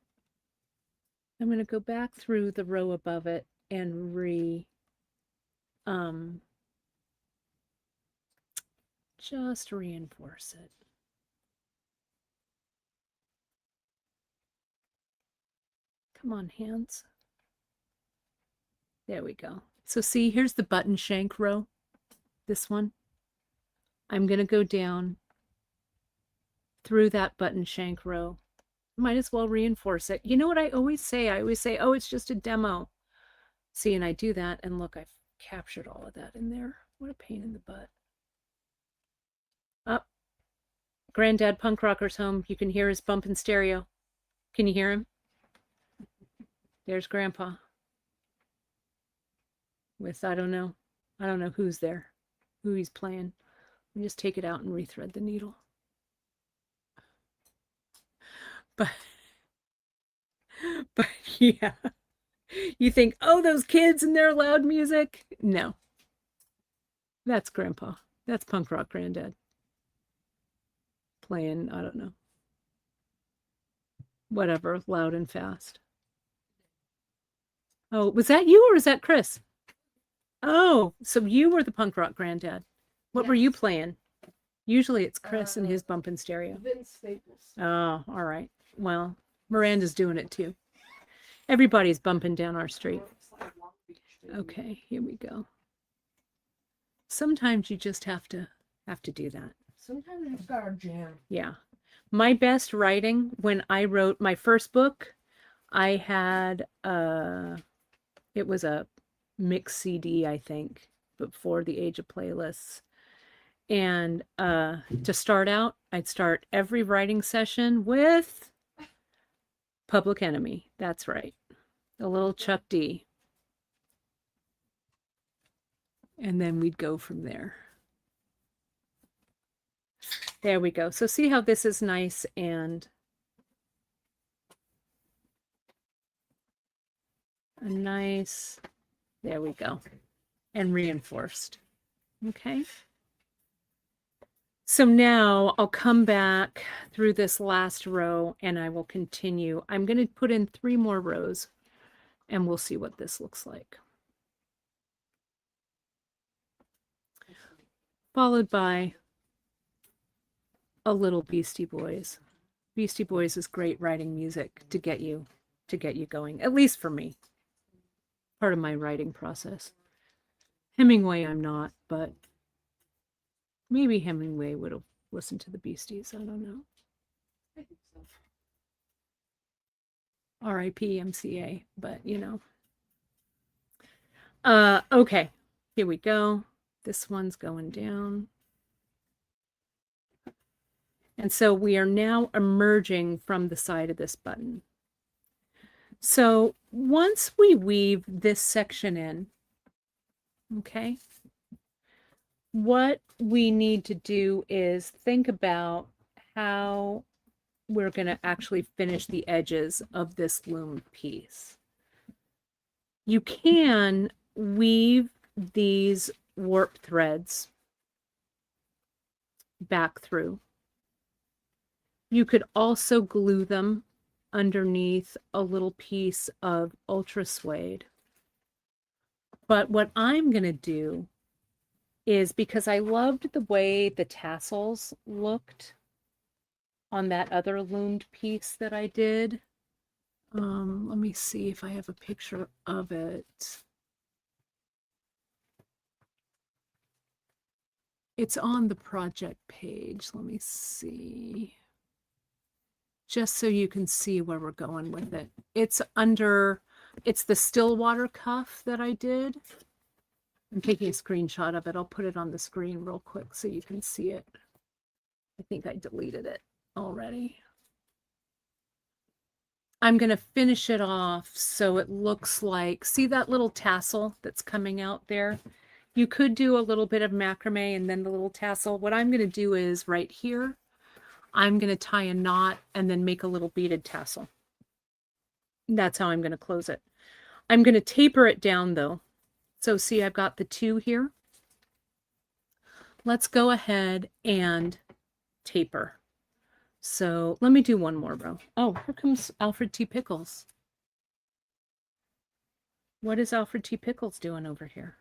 I'm going to go back through the row above it and just reinforce it. Come on, hands. There we go. So see, here's the button shank row, this one. I'm going to go down through that button shank row. Might as well reinforce it. You know what I always say? I always say, oh, it's just a demo. See, and I do that, and look, I've captured all of that in there. What a pain in the butt. Up. Granddad Punk Rocker's home. You can hear his bumping stereo. Can you hear him? There's Grandpa. With, I don't know who's there, who he's playing. And just take it out and rethread the needle. But yeah, you think, oh, those kids and their loud music. No, that's Grandpa. That's punk rock granddad playing, I don't know, whatever, loud and fast. Oh, was that you or is that Chris? Oh, so you were the punk rock granddad. What were you playing? Usually it's Chris and his bumping stereo. Vince Staples. Oh, all right. Well, Miranda's doing it too. Everybody's bumping down our street. Okay, here we go. Sometimes you just have to do that. Sometimes you just gotta jam. Yeah. My best writing, when I wrote my first book, I had it was a mix CD, I think, before the age of playlists. And to start out, I'd start every writing session with Public Enemy. That's right. A little Chuck D. And then we'd go from there. There we go. So see how this is nice and a nice, there we go, and reinforced. Okay. So now I'll come back through this last row and I will continue. I'm going to put in 3 more rows and we'll see what this looks like. Followed by a little Beastie Boys. Beastie Boys is great writing music to get you going, at least for me. Part of my writing process. Hemingway I'm not, but maybe Hemingway would have listened to the Beasties. I don't know. I think so. R.I.P. MCA, but you know. Okay, here we go. This one's going down. And so we are now emerging from the side of this button. So once we weave this section in, okay, what we need to do is think about how we're going to actually finish the edges of this loom piece. You can weave these warp threads back through. You could also glue them underneath a little piece of ultra suede. But what I'm going to do is, because I loved the way the tassels looked on that other loomed piece that I did. Let me see if I have a picture of it. It's on the project page. Let me see. Just so you can see where we're going with it. It's the Stillwater cuff that I did. I'm taking a screenshot of it. I'll put it on the screen real quick so you can see it. I think I deleted it already. I'm going to finish it off so it looks like, see that little tassel that's coming out there? You could do a little bit of macrame and then the little tassel. What I'm going to do is right here, I'm going to tie a knot and then make a little beaded tassel. That's how I'm going to close it. I'm going to taper it down though. So see, I've got the 2 here. Let's go ahead and taper. So let me do one more row. Oh, here comes Alfred T. Pickles. What is Alfred T. Pickles doing over here?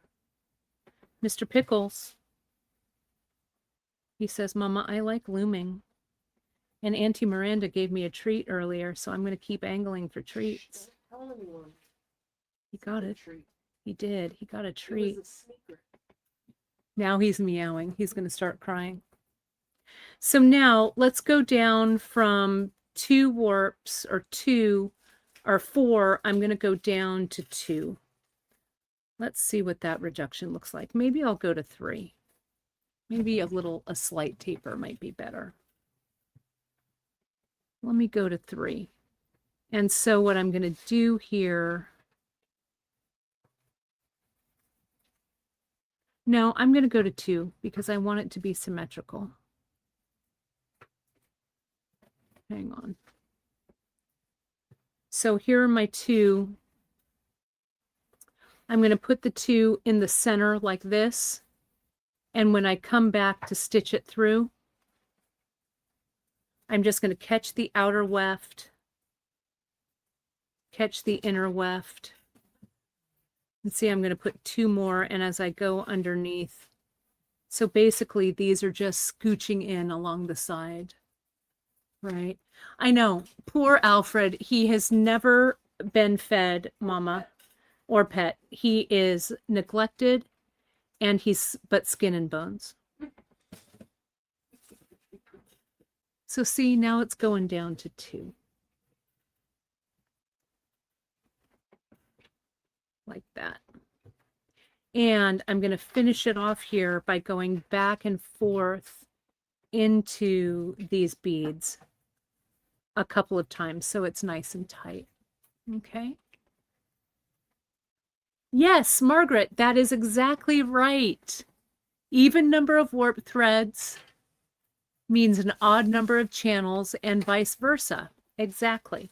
Mr. Pickles. He says, Mama, I like looming. And Auntie Miranda gave me a treat earlier, so I'm going to keep angling for treats. Don't tell anyone. He got it. He did. He got a treat. It was a sneaker. Now he's meowing. He's going to start crying. So now let's go down from 2 warps or 2 or 4. I'm going to go down to 2. Let's see what that reduction looks like. Maybe I'll go to 3. Maybe a slight taper might be better. Let me go to 3. And so what I'm going to do here, no, I'm going to go to 2 because I want it to be symmetrical. Hang on. So here are my 2. I'm going to put the 2 in the center like this. And when I come back to stitch it through, I'm just going to catch the outer weft, catch the inner weft. And see, I'm going to put 2 more. And as I go underneath, So basically these are just scooching in along the side, right? I know, poor Alfred, he has never been fed, mama or pet. He is neglected and he's but skin and bones. So see, now it's going down to 2. Like that. And I'm going to finish it off here by going back and forth into these beads a couple of times so it's nice and tight. Okay. Yes, Margaret, that is exactly right. Even number of warp threads means an odd number of channels and vice versa. Exactly.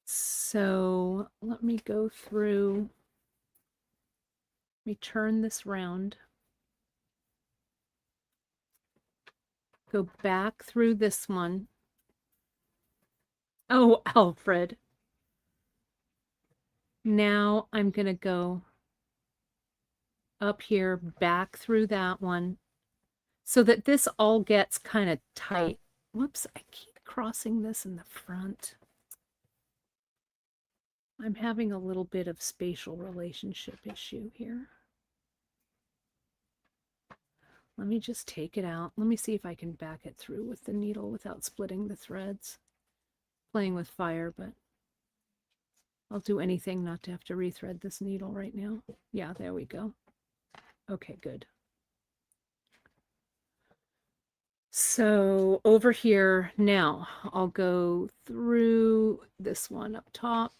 So let me go through, let me turn this round. Go back through this one. Oh, Alfred. Now I'm going to go up here, back through that one, so that this all gets kind of tight. Whoops, I keep crossing this in the front. I'm having a little bit of spatial relationship issue here. Let me just take it out. Let me see if I can back it through with the needle without splitting the threads. Playing with fire, but I'll do anything not to have to rethread this needle right now. Yeah, there we go. Okay, good. So over here now, I'll go through this one up top.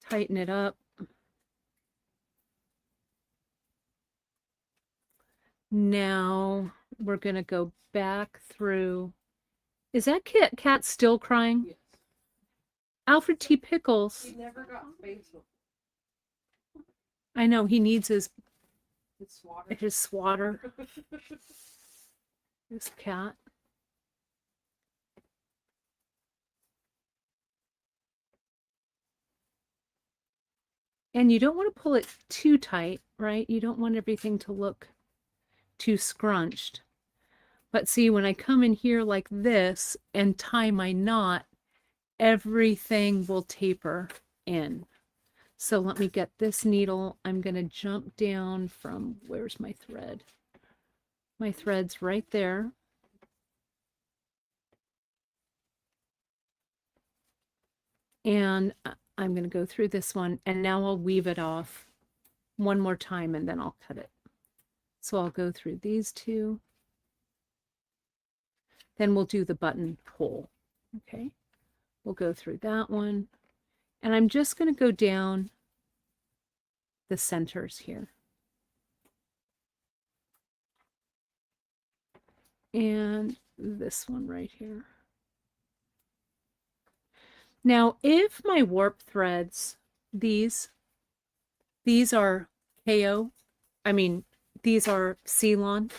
Tighten it up. Now we're going to go back through. Is that cat still crying? Yes. Alfred T. Pickles. He never got facial. I know he needs his Swatter. his swatter. This cat. And you don't want to pull it too tight, right? You don't want everything to look too scrunched. But see, when I come in here like this and tie my knot, everything will taper in. So let me get this needle. I'm going to jump down from, where's my thread? My thread's right there. And I'm going to go through this one, and now I'll weave it off one more time and then I'll cut it. So I'll go through these 2. Then we'll do the buttonhole. Okay. We'll go through that one. And I'm just going to go down the centers here. And this one right here. Now, if my warp threads, these are KO, I mean, these are Ceylon,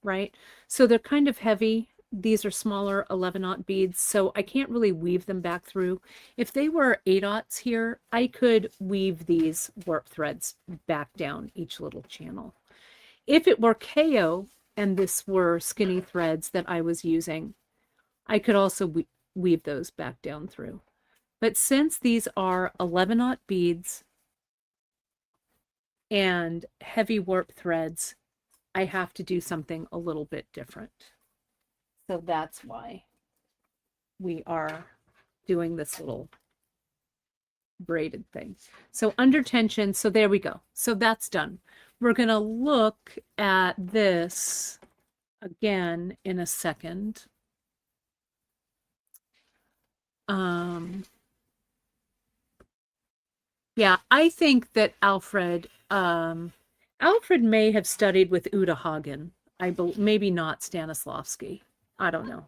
right? So they're kind of heavy. These are smaller 11-aught beads, so I can't really weave them back through. If they were 8-aughts here, I could weave these warp threads back down each little channel. If it were KO and this were skinny threads that I was using, I could also weave those back down through. But since these are 11-aught beads and heavy warp threads, I have to do something a little bit different. So that's why we are doing this little braided thing. So under tension, so there we go. So that's done. We're going to look at this again in a second. Yeah, I think that Alfred may have studied with Uta Hagen. Maybe not Stanislavski. I don't know.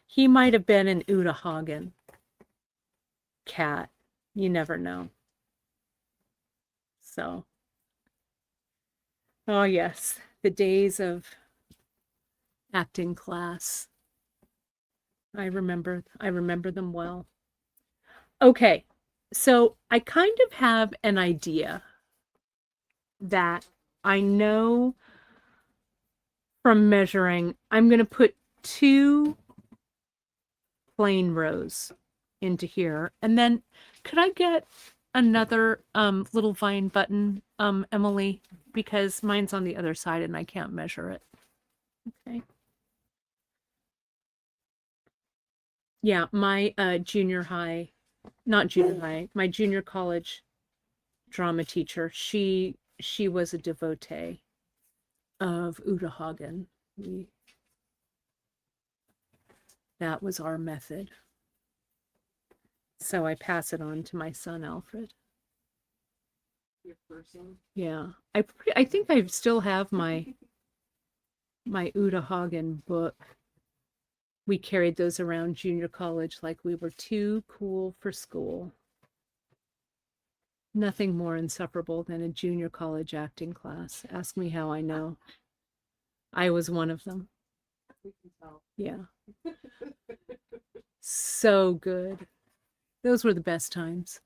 He might have been an Uta Hagen cat. You never know. So, oh yes, the days of acting class. I remember them well. Okay, so I kind of have an idea that I know from measuring, I'm going to put 2 plain rows into here. And then could I get another little vine button, Emily? Because mine's on the other side and I can't measure it. Okay. Yeah, my junior high, not junior high, my junior college drama teacher, she was a devotee of Uta Hagen. That was our method. So I pass it on to my son Alfred. Your person. Yeah, I think I still have my Uta Hagen book. We carried those around junior college like we were too cool for school. Nothing more insufferable than a junior college acting class. Ask me how I know. I was one of them. We can tell. Yeah. So good. Those were the best times.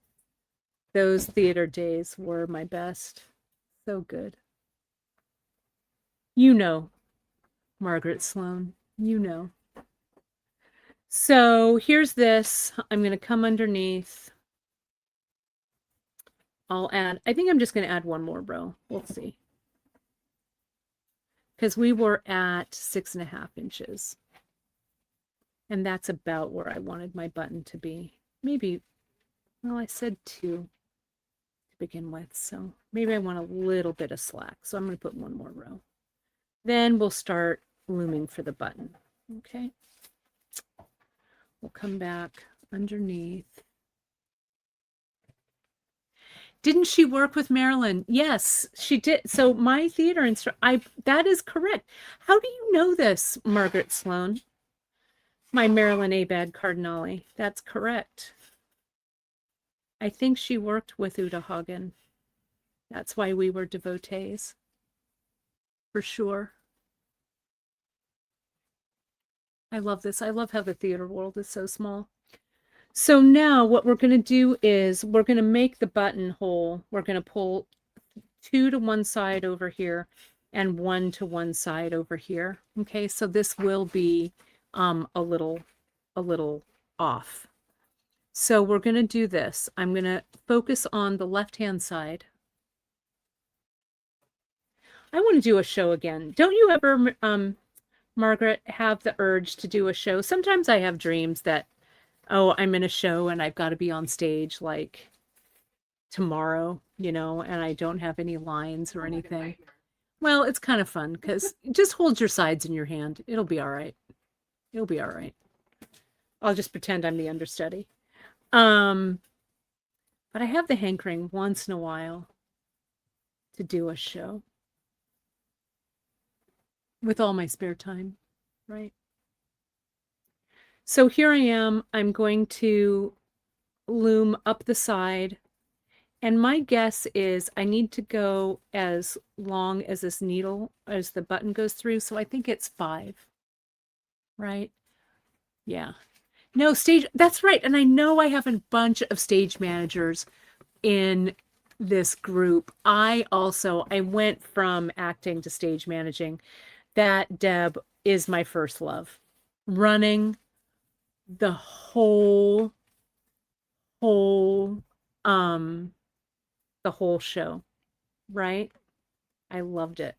Those theater days were my best. So good. You know, Margaret Sloan. You know. So here's this. I'm going to come underneath. I'll add, I think I'm just going to add one more row. We'll see. Because we were at 6.5 inches. And that's about where I wanted my button to be. Maybe, well, I said 2 to begin with. So maybe I want a little bit of slack. So I'm going to put one more row. Then we'll start looming for the button. Okay. We'll come back underneath. Didn't she work with Marilyn? Yes, she did. So my theater instructor, that is correct. How do you know this, Margaret Sloan? My Marilyn Abad Cardinale. That's correct. I think she worked with Uta Hagen. That's why we were devotees. For sure. I love this. I love how the theater world is so small. So now what we're going to do is we're going to make the buttonhole. We're going to pull 2 to one side over here and 1 to one side over here. Okay, so this will be a little off. So we're going to do this. I'm going to focus on the left-hand side. I want to do a show again. Don't you ever, Margaret, have the urge to do a show? Sometimes I have dreams that, oh, I'm in a show and I've got to be on stage like tomorrow, you know, and I don't have any lines or anything. Well, it's kind of fun because just hold your sides in your hand. It'll be all right. It'll be all right. I'll just pretend I'm the understudy. But I have the hankering once in a while to do a show with all my spare time, right? So here I am. I'm going to loom up the side. And my guess is I need to go as long as this needle, as the button goes through. So I think it's 5, right? Yeah. No, stage, that's right. And I know I have a bunch of stage managers in this group. I went from acting to stage managing. That, Deb, is my first love. Running the whole show, right? I loved it.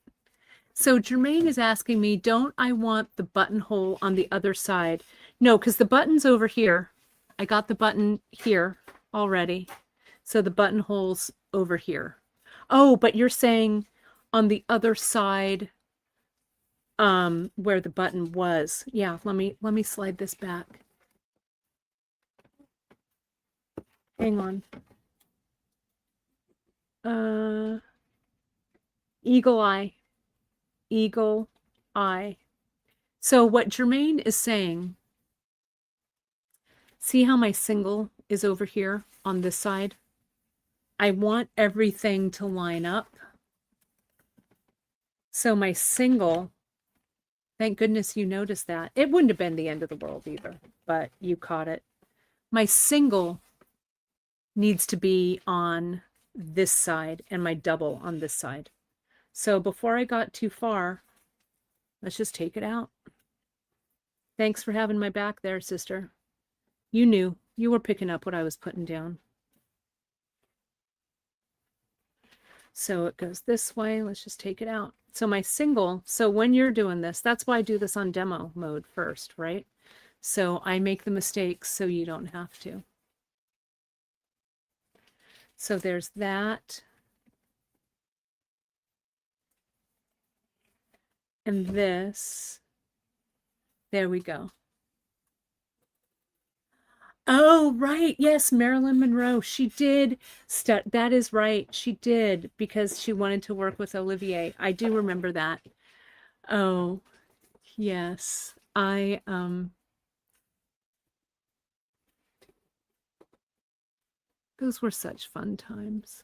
So Jermaine is asking me, don't I want the buttonhole on the other side? No, because the button's over here. I got the button here already. So the buttonhole's over here. Oh, but you're saying on the other side where the button was. Yeah, let me slide this back. Hang on. Eagle eye. Eagle eye. So what Jermaine is saying, see how my single is over here on this side? I want everything to line up. So my single, thank goodness you noticed that. It wouldn't have been the end of the world either, but you caught it. My single needs to be on this side and my double on this side. So before I got too far, let's just take it out. Thanks for having my back there, sister. You knew. You were picking up what I was putting down. So it goes this way. Let's just take it out. So my single, so when you're doing this, that's why I do this on demo mode first, right? So I make the mistakes so you don't have to. So there's that. And this. There we go. Oh, right. Yes, Marilyn Monroe. She did. That is right. She did because she wanted to work with Olivier. I do remember that. Oh, yes. Those were such fun times.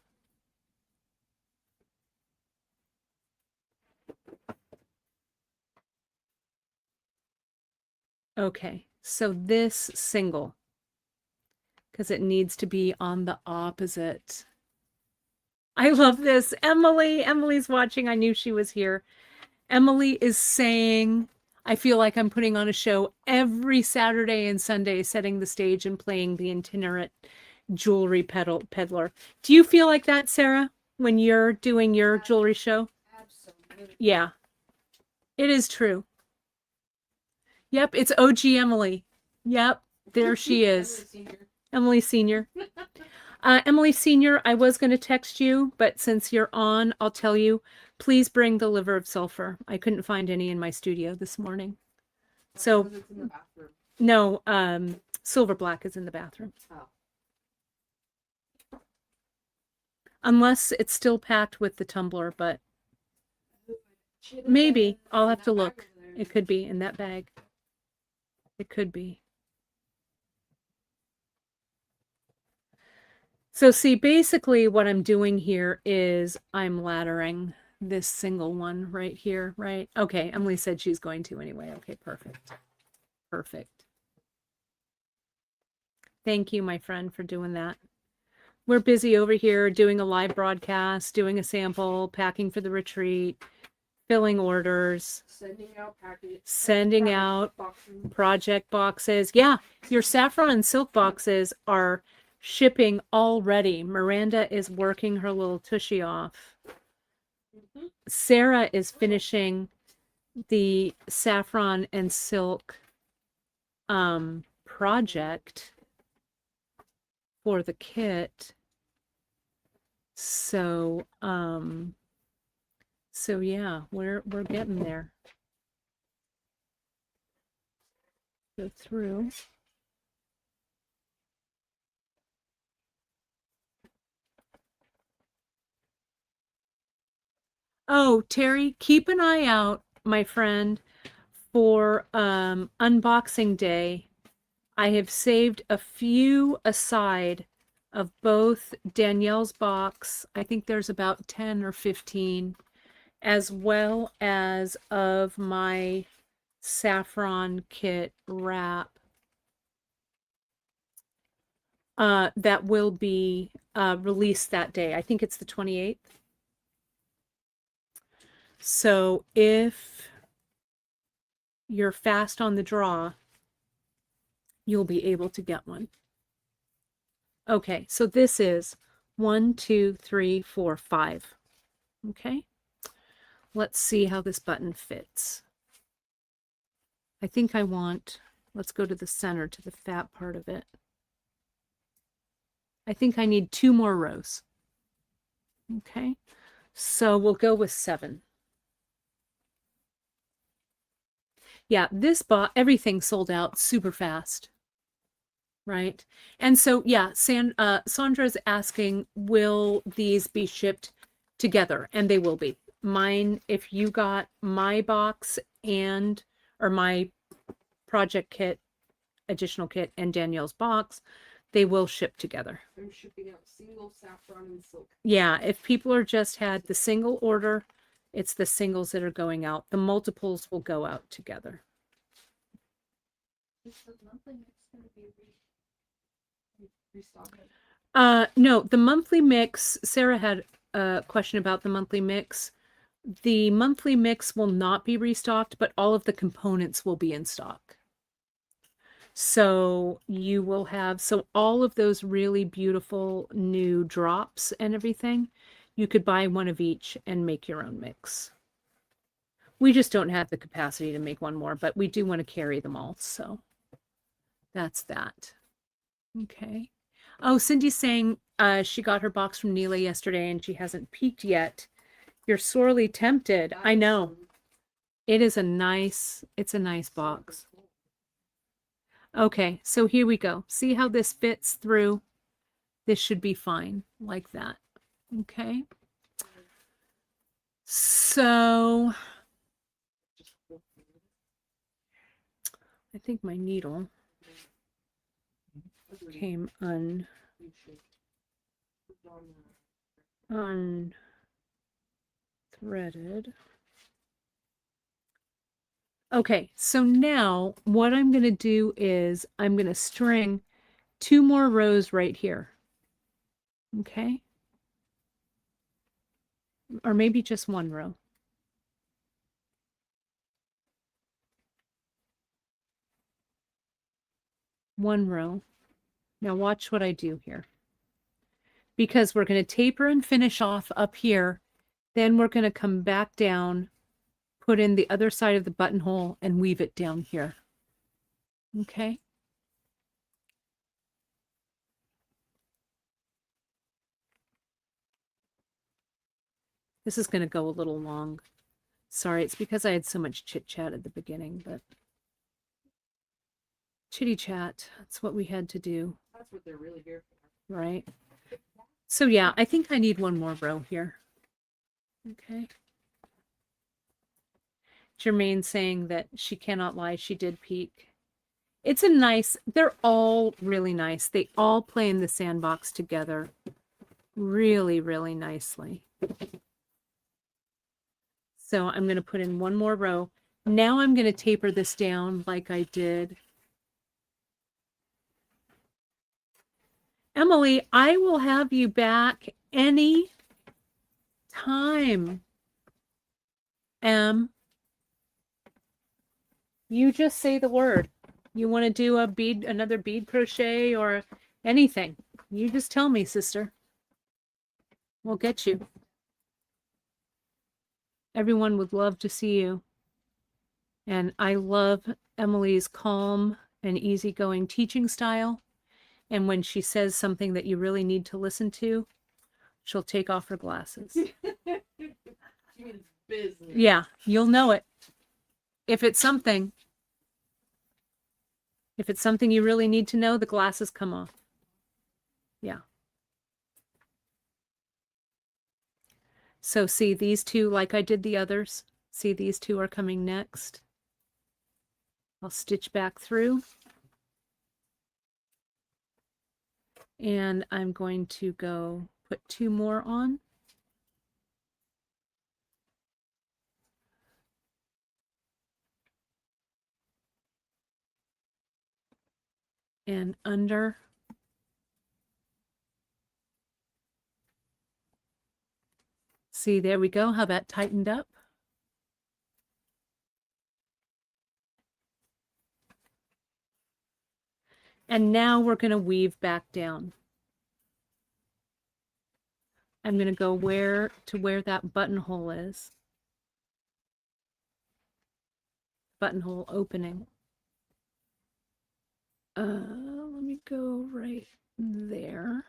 Okay, so this single, because it needs to be on the opposite. I love this. Emily's watching. I knew she was here. Emily is saying, I feel like I'm putting on a show every Saturday and Sunday, setting the stage and playing the itinerant jewelry peddler. Do you feel like that, Sarah, when you're doing your jewelry show? Absolutely. Yeah, it is true. Yep, it's OG Emily. Yep, there she is. Emily Senior. Emily Senior, I was going to text you, but since you're on, I'll tell you, please bring the liver of sulfur. I couldn't find any in my studio this morning. So, It's in the bathroom. no, silver black is in the bathroom. Oh. Unless it's still packed with the tumbler, but maybe. I'll have to look. It could be in that bag. It could be. So see, basically what I'm doing here is I'm laddering this single one right here, right? Okay, Emily said she's going to anyway. Okay, perfect. Perfect. Thank you, my friend, for doing that. We're busy over here doing a live broadcast, doing a sample, packing for the retreat, filling orders, Sending out packages. sending out project boxes. Yeah, your saffron and silk boxes are shipping already. Miranda is working her little tushy off. Sarah is finishing the saffron and silk project for the kit. So yeah, we're getting there. Go through. Oh, Terry, keep an eye out, my friend, for unboxing day. I have saved a few aside of both Danielle's box. I think there's about 10 or 15, as well as of my saffron kit wrap. That will be released that day. I think it's the 28th. So if you're fast on the draw, you'll be able to get one. Okay, so this is 1, 2, 3, 4, 5. Okay, let's see how this button fits. I think I want, let's go to the center, to the fat part of it. I think I need 2 more rows. Okay, so we'll go with 7. Yeah, this everything sold out super fast. Right. And so, yeah, Sandra's asking, will these be shipped together? And they will be. Mine, if you got my box or my project kit, additional kit, and Danielle's box, they will ship together. I'm shipping out single saffron and silk. Yeah, if people are just had the single order, it's the singles that are going out. The multiples will go out together. No, the monthly mix, Sarah had a question about the monthly mix. The monthly mix will not be restocked, but all of the components will be in stock. So you will have, so all of those really beautiful new drops and everything, you could buy one of each and make your own mix. We just don't have the capacity to make one more, but we do want to carry them all. So that's that. Okay. Oh, Cindy's saying she got her box from Neela yesterday and she hasn't peeked yet. You're sorely tempted. I know. It is it's a nice box. Okay, so here we go. See how this fits through? This should be fine, like that. Okay. So I think my needle came unthreaded. Okay, so now what I'm going to do is I'm going to string 2 more rows right here. Okay. Or maybe just 1 row. One row. Now watch what I do here. Because we're going to taper and finish off up here. Then we're going to come back down, put in the other side of the buttonhole and weave it down here. Okay. This is going to go a little long. Sorry, it's because I had so much chit chat at the beginning, but chitty chat, that's what we had to do. That's what they're really here for. Right. So yeah, I think I need 1 more row here. Okay. Jermaine saying that she cannot lie, she did peek. It's a nice, they're all really nice. They all play in the sandbox together really, really nicely. So I'm going to put in 1 more row. Now I'm going to taper this down like I did. Emily, I will have you back any time. You just say the word. You want to do another bead crochet or anything. You just tell me, sister. We'll get you. Everyone would love to see you. And I love Emily's calm and easygoing teaching style. And when she says something that you really need to listen to, she'll take off her glasses. She means business. Yeah, you'll know it. If it's something you really need to know, the glasses come off. Yeah. So see these 2, like I did the others. See, these 2 are coming next. I'll stitch back through. And I'm going to go put 2 more on. And under. See, there we go, how that tightened up. And now we're going to weave back down. I'm going to go where that buttonhole is. Buttonhole opening. Let me go right there.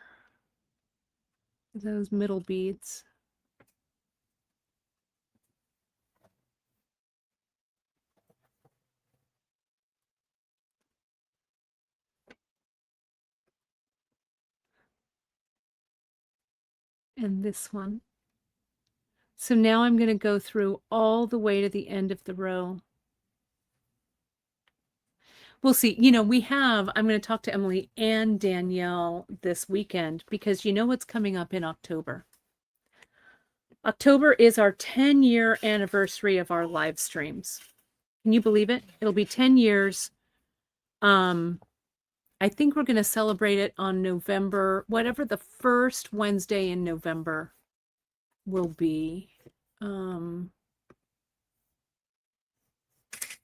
Those middle beads. And this one. So now I'm going to go through all the way to the end of the row. We'll see. You know, I'm going to talk to Emily and Danielle this weekend because you know what's coming up in October. October is our 10-year anniversary of our live streams. Can you believe it? It'll be 10 years I think we're going to celebrate it on November, whatever the first Wednesday in November will be.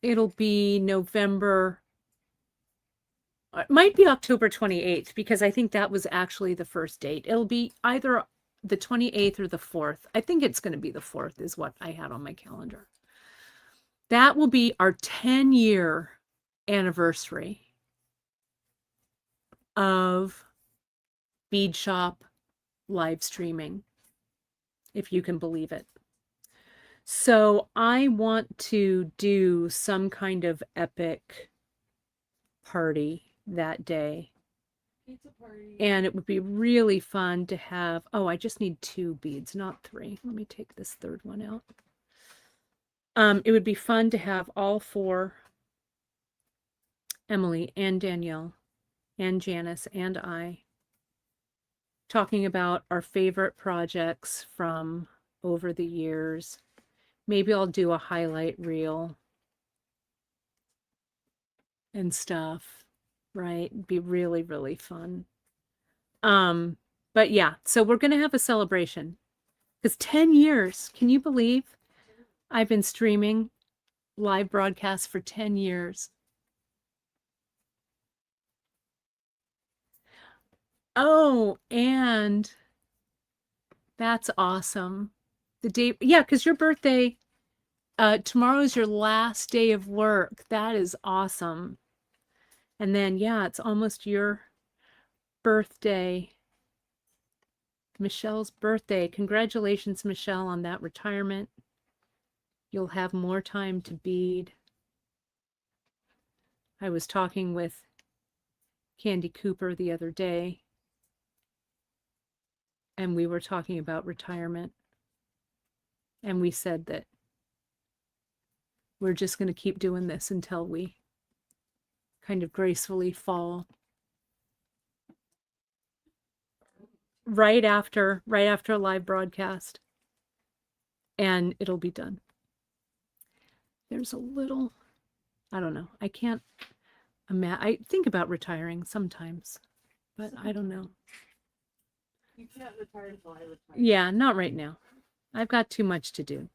It'll be November. It might be October 28th because I think that was actually the first date. It'll be either the 28th or the 4th. I think it's going to be the 4th is what I had on my calendar. That will be our 10-year anniversary of Beadshop live streaming, if you can believe it. So I want to do some kind of epic party that day. Pizza party. And it would be really fun to have, oh, I just need 2 beads, not 3. Let me take this third one out. It would be fun to have all 4, Emily and Danielle and Janice and I, talking about our favorite projects from over the years. Maybe I'll do a highlight reel and stuff, right? It'd be really, really fun. But yeah, so we're going to have a celebration because 10 years, can you believe I've been streaming live broadcasts for 10 years? Oh, and that's awesome. The day, yeah, because your birthday, tomorrow's your last day of work. That is awesome. And then, yeah, it's almost your birthday. Michelle's birthday. Congratulations, Michelle, on that retirement. You'll have more time to bead. I was talking with Candy Cooper the other day, and we were talking about retirement. And we said that we're just going to keep doing this until we kind of gracefully fall. Right after a live broadcast, and it'll be done. There's a little, I don't know. I can't imagine. I think about retiring sometimes, but I don't know. You can't retire until I retire. Yeah, not right now. I've got too much to do.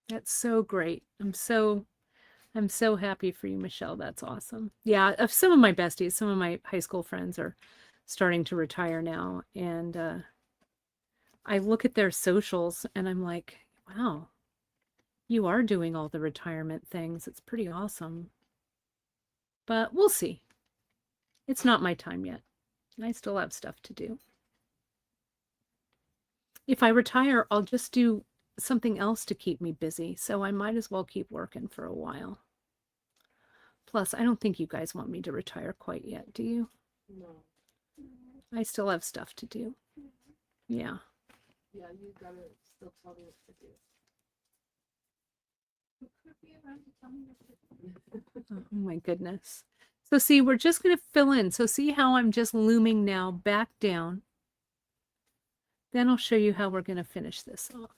That's so great. I'm so happy for you, Michelle. That's awesome. Yeah, of some of my besties, some of my high school friends are starting to retire now, and I look at their socials and I'm like, wow, you are doing all the retirement things. It's pretty awesome. But we'll see. It's not my time yet. I still have stuff to do. If I retire, I'll just do something else to keep me busy, so I might as well keep working for a while. Plus, I don't think you guys want me to retire quite yet, do you? No. I still have stuff to do. Yeah. Yeah, you gotta still tell me what to do. Who could be around to tell me what to do? Oh my goodness. So see, we're just going to fill in. So see how I'm just looming now back down. Then I'll show you how we're going to finish this off.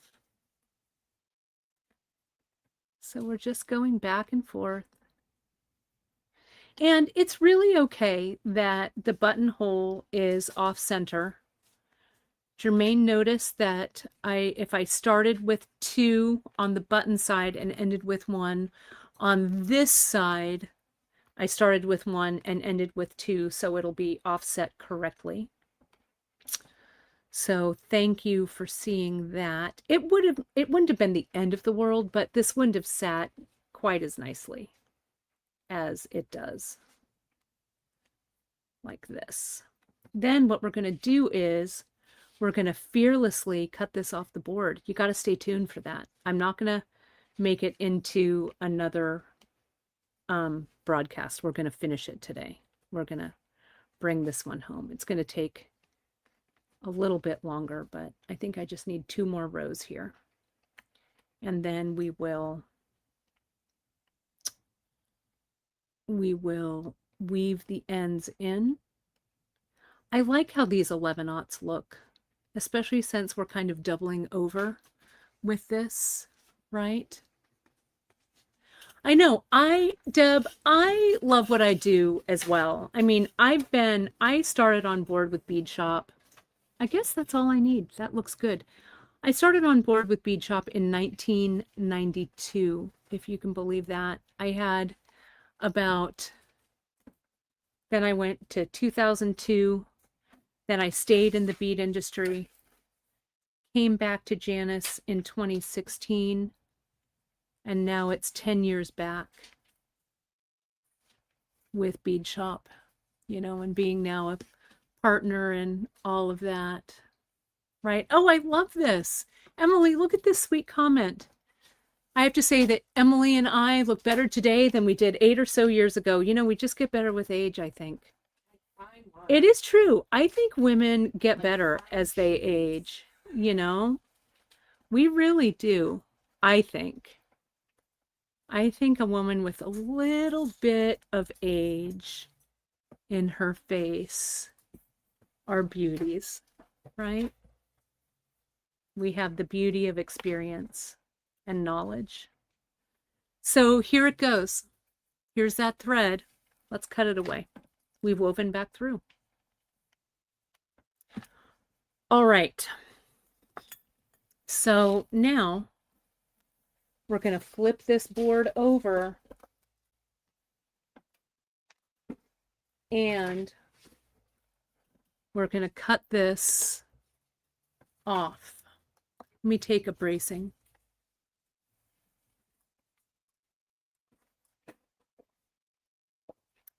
So we're just going back and forth. And it's really okay that the buttonhole is off center. Jermaine noticed that if I started with 2 on the button side and ended with 1 on this side, I started with 1 and ended with 2, so it'll be offset correctly. So thank you for seeing that. It wouldn't have been the end of the world, but this wouldn't have sat quite as nicely as it does. Like this. Then what we're going to do is we're going to fearlessly cut this off the board. You got to stay tuned for that. I'm not going to make it into another broadcast. We're going to finish it today. We're going to bring this one home. It's going to take a little bit longer, but I think I just need 2 more rows here. And then we will weave the ends in. I like how these 11/aughts look especially since we're kind of doubling over with this, right? I know. Deb, I love what I do as well. I mean, I started on board with Beadshop. I guess that's all I need. That looks good. I started on board with Beadshop in 1992, if you can believe that. I had about, then I went to 2002, then I stayed in the bead industry, came back to Janice in 2016, and now it's 10 years back with Beadshop, you know, and being now a partner and all of that, right? Oh, I love this. Emily, look at this sweet comment. I have to say that Emily and I look better today than we did 8 or so years ago. You know, we just get better with age, I think. It is true. I think women get better as they age, you know? We really do, I think. I think a woman with a little bit of age in her face are beauties, right? We have the beauty of experience and knowledge. So here it goes. Here's that thread. Let's cut it away. We've woven back through. All right. So now we're going to flip this board over and we're going to cut this off. Let me take a bracing.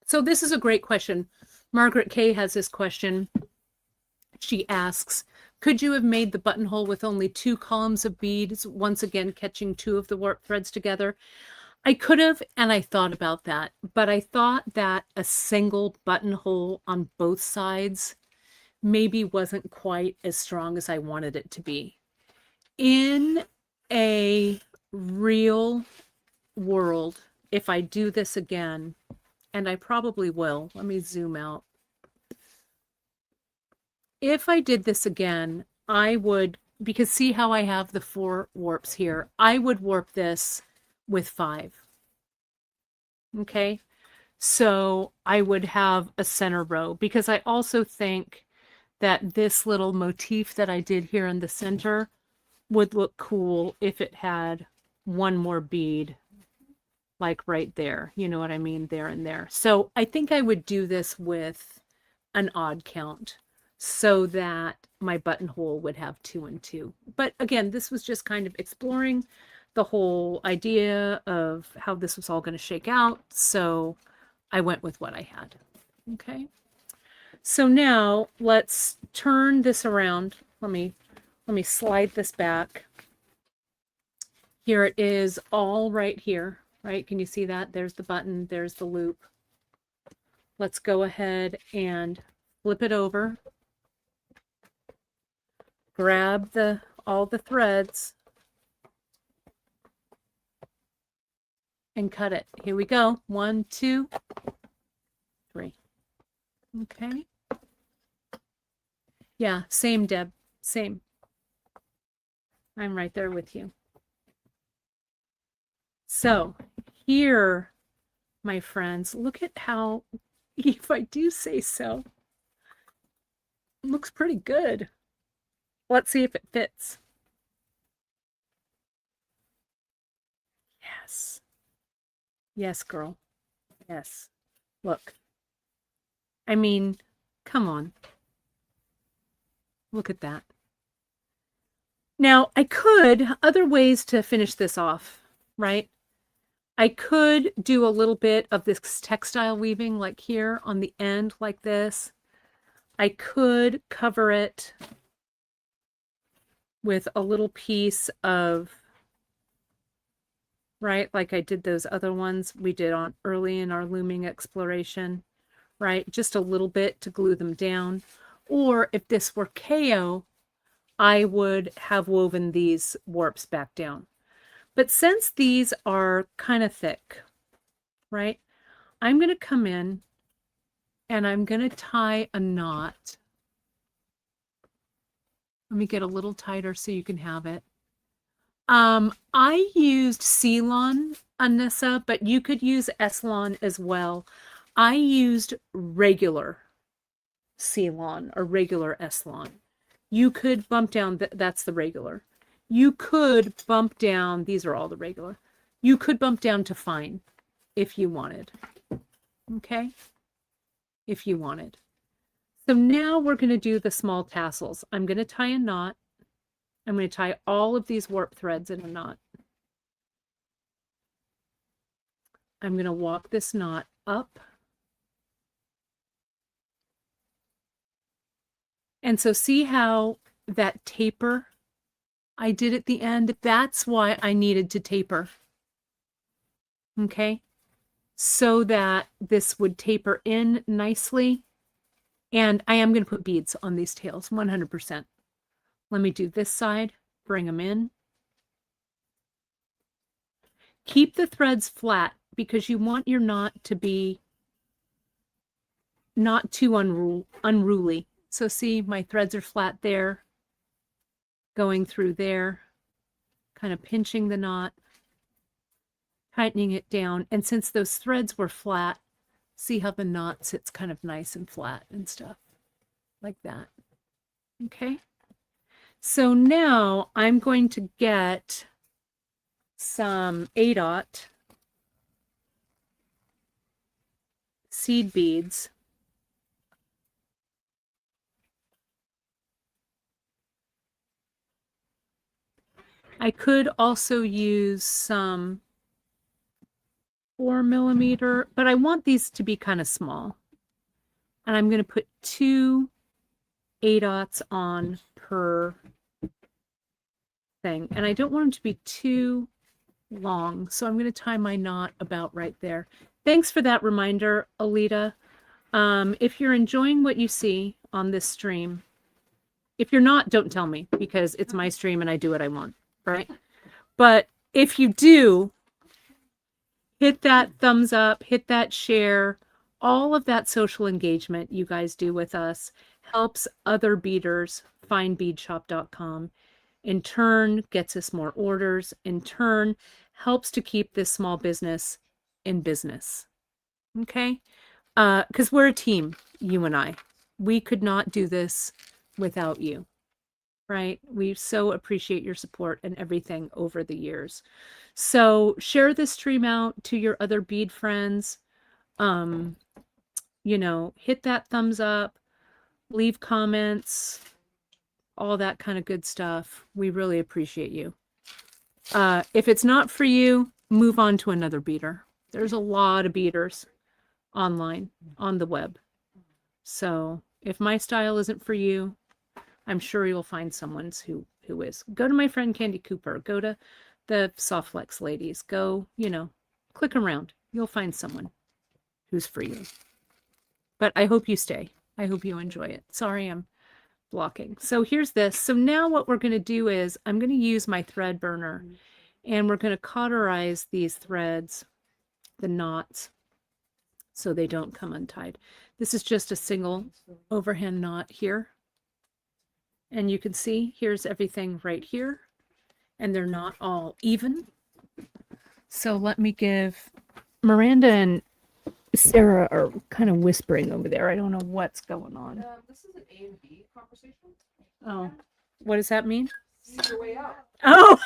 So this is a great question. Margaret Kay has this question. She asks, could you have made the buttonhole with only 2 columns of beads, once again catching 2 of the warp threads together? I could have, and I thought about that, but I thought that a single buttonhole on both sides maybe wasn't quite as strong as I wanted it to be. In a real world, if I do this again, and I probably will, let me zoom out. If I did this again, I would, because see how I have the 4 warps here, I would warp this with 5. Okay, so I would have a center row, because I also think that this little motif that I did here in the center would look cool if it had one more bead like right there, you know what I mean, there and there. So I think I would do this with an odd count so that my buttonhole would have 2 and 2. But again, this was just kind of exploring the whole idea of how this was all going to shake out. So I went with what I had. Okay. So now let's turn this around. Let me slide this back. Here it is all right here, right? Can you see that? There's the button, there's the loop. Let's go ahead and flip it over. Grab all the threads and cut it. Here we go. 1, 2, 3. Okay. Yeah, same, Deb. Same. I'm right there with you. So here, my friends, look at how, if I do say so, it looks pretty good. Let's see if it fits. Yes. Yes, girl. Yes. Look. I mean, come on. Look at that. Now, I could, other ways to finish this off, right? I could do a little bit of this textile weaving like here on the end like this. I could cover it with a little piece of, right, like I did those other ones we did on early in our looming exploration, right? Just a little bit to glue them down. Or if this were KO, I would have woven these warps back down. But since these are kind of thick, right, I'm going to come in and I'm going to tie a knot Let me get a little tighter so you can have it. I used Ceylon, Anissa, but you could use Eslon as well. I used regular Ceylon or regular Eslon. You could bump down, that's the regular. You could bump down, these are all the regular. You could bump down to fine if you wanted. Okay? If you wanted. So now we're going to do the small tassels. I'm going to tie a knot. I'm going to tie all of these warp threads in a knot. I'm going to walk this knot up. And so see how that taper I did at the end? That's why I needed to taper. Okay? So that this would taper in nicely. And I am going to put beads on these tails, 100%. Let me do this side, bring them in. Keep the threads flat because you want your knot to be not too unruly. So see, my threads are flat there, going through there, kind of pinching the knot, tightening it down. And since those threads were flat, see how the knot sits kind of nice and flat and stuff like that. Okay. So now I'm going to get some A-dot seed beads. I could also use some 4mm, but I want these to be kind of small. And I'm going to put 2 A-dots on per thing. And I don't want them to be too long. So I'm going to tie my knot about right there. Thanks for that reminder, Alita. If you're enjoying what you see on this stream, if you're not, don't tell me because it's my stream and I do what I want, right? But if you do, hit that thumbs up, hit that share. All of that social engagement you guys do with us helps other beaders find beadshop.com. In turn, gets us more orders. In turn, helps to keep this small business in business. Okay? Because we're a team, you and I. We could not do this without you, right? We so appreciate your support and everything over the years. So share this stream out to your other bead friends. You know, hit that thumbs up, leave comments, all that kind of good stuff. We really appreciate you. If it's not for you, move on to another beader. There's a lot of beaders online on the web. So if my style isn't for you, I'm sure you'll find someone who is. Go to my friend Candy Cooper. Go to the Softflex ladies. Go, you know, click around. You'll find someone who's for you. But I hope you stay. I hope you enjoy it. Sorry, I'm blocking. So here's this. So now what we're going to do is I'm going to use my thread burner and we're going to cauterize these threads, the knots, so they don't come untied. This is just a single overhand knot here. And you can see here's everything right here. And they're not all even. So let me give Miranda and Sarah are kind of whispering over there. I don't know what's going on. This is an A and B conversation. Oh, what does that mean? Ease your way out. Oh,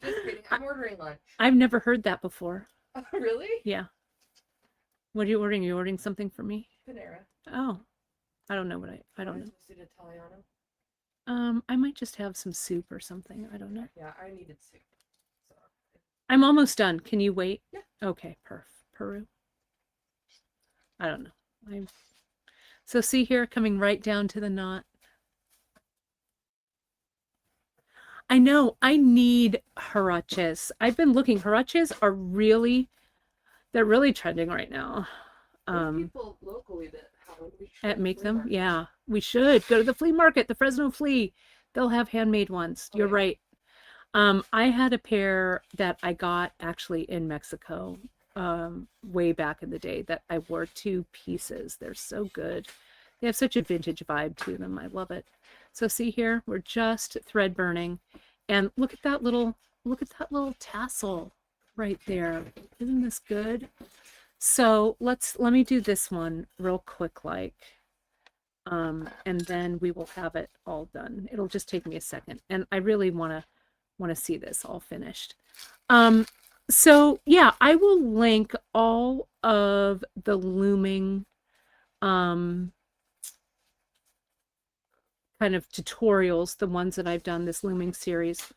Just kidding. I'm ordering lunch. I've never heard that before. Really? Yeah. What are you ordering? Are you ordering something for me? Panera. Oh, I don't know what I don't know. Italiano. I might just have some soup or something. I don't know. Yeah, I needed soup. So. I'm almost done. Can you wait? Yeah. Okay, Peru. I don't know. So see here, coming right down to the knot. I know, I need huaraches. I've been looking. Huaraches are they're really trending right now. People locally that Make them? Market. Yeah, we should. Go to the flea market, the Fresno Flea. They'll have handmade ones. You're right. I had a pair that I got actually in Mexico way back in the day that I wore 2 pieces. They're so good. They have such a vintage vibe to them. I love it. So see here, we're just thread burning. And look at that little tassel right there. Isn't this good? So let me do this one real quick and then we will have it all done. It'll just take me a second. And I really want to see this all finished. So yeah, I will link all of the looming kind of tutorials, the ones that I've done this looming series.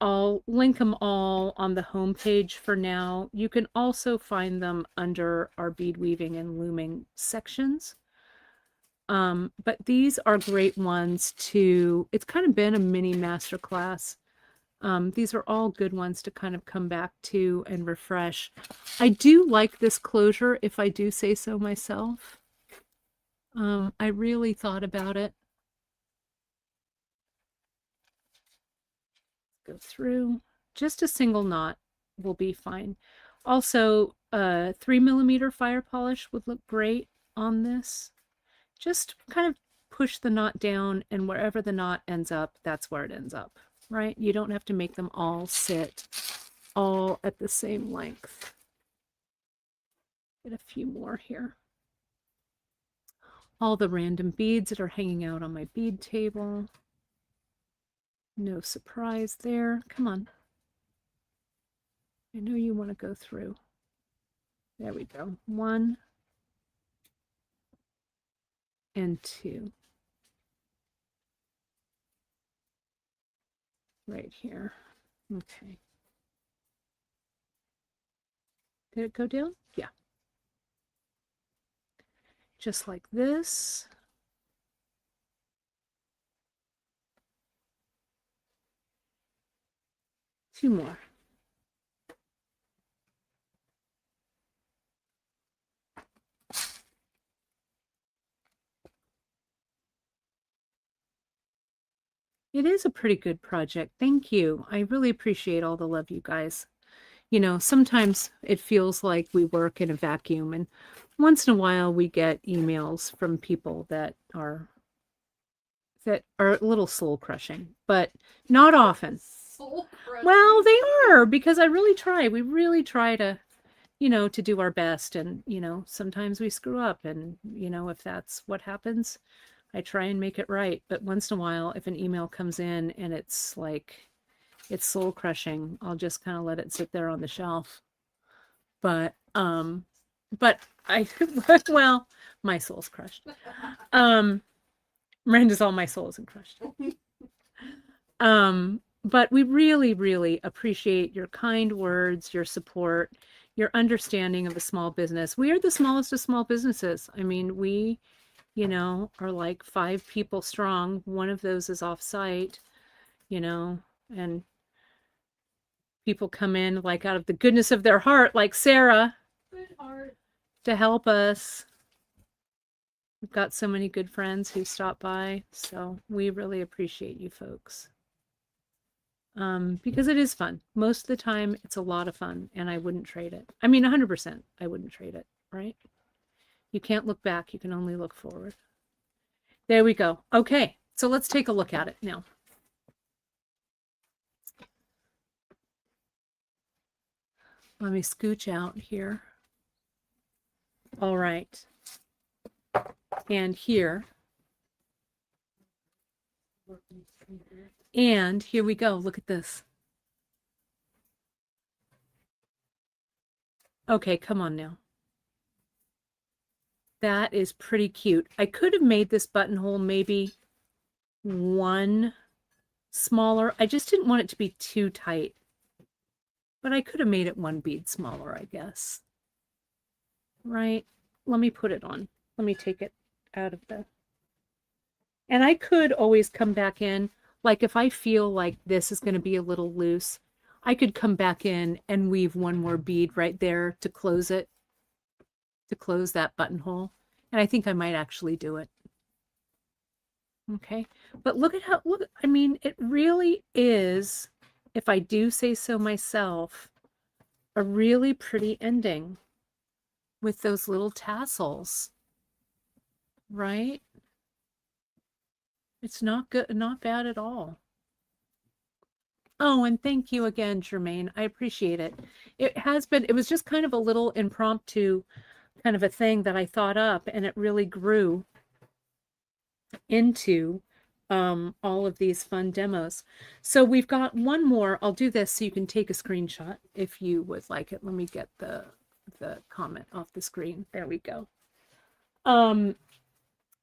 I'll link them all on the homepage for now. You can also find them under our bead weaving and looming sections. But these are great ones to, it's kind of been a mini masterclass. These are all good ones to kind of come back to and refresh. I do like this closure, if I do say so myself. I really thought about it. Go through. Just a single knot will be fine. Also, 3mm fire polish would look great on this. Just kind of push the knot down, and wherever the knot ends up, that's where it ends up, right? You don't have to make them all sit all at the same length. Get a few more here. All the random beads that are hanging out on my bead table. No surprise there. Come on. I know you want to go through. There we go. 1 and 2. Right here. Okay. Did it go down? Yeah. Just like this. Two more. It is a pretty good project. Thank you. I really appreciate all the love, you guys. You know, sometimes it feels like we work in a vacuum, and once in a while we get emails from people that are a little soul crushing, but not often. Soul crushing. Well, they are, because I really try. We really try to, you know, to do our best, and you know, sometimes we screw up, and you know, if that's what happens, I try and make it right. But once in a while, if an email comes in and it's like, it's soul crushing, I'll just kind of let it sit there on the shelf. But I, well, my soul's crushed. Miranda's all my soul isn't crushed. But we really, really appreciate your kind words, your support, your understanding of a small business. We are the smallest of small businesses. I mean, we, you know, are like 5 people strong. One of those is off site, you know, and people come in like out of the goodness of their heart, like Sarah, Good heart. to help us. We've got so many good friends who stop by, so we really appreciate you folks. Because it is fun. Most of the time, it's a lot of fun, and I wouldn't trade it. I mean, 100%, I wouldn't trade it, right? You can't look back. You can only look forward. There we go. Okay, so let's take a look at it now. Let me scooch out here. All right. And here. And here we go. Look at this. Okay, come on now. That is pretty cute. I could have made this buttonhole maybe 1 smaller. I just didn't want it to be too tight. But I could have made it 1 bead smaller, I guess. Right? Let me put it on. Let me take it out of the... And I could always come back in. Like if I feel like this is going to be a little loose, I could come back in and weave 1 more bead right there to close it. To close that buttonhole. And I think I might actually do it. Okay. But look at how... Look, I mean, it really is... if I do say so myself, a really pretty ending with those little tassels, right? It's not good, not bad at all. Oh, and thank you again, Jermaine. I appreciate it. It was just kind of a little impromptu kind of a thing that I thought up, and it really grew into all of these fun demos. So we've got one more. I'll do this so you can take a screenshot if you would like it. Let me get the comment off the screen. There we go.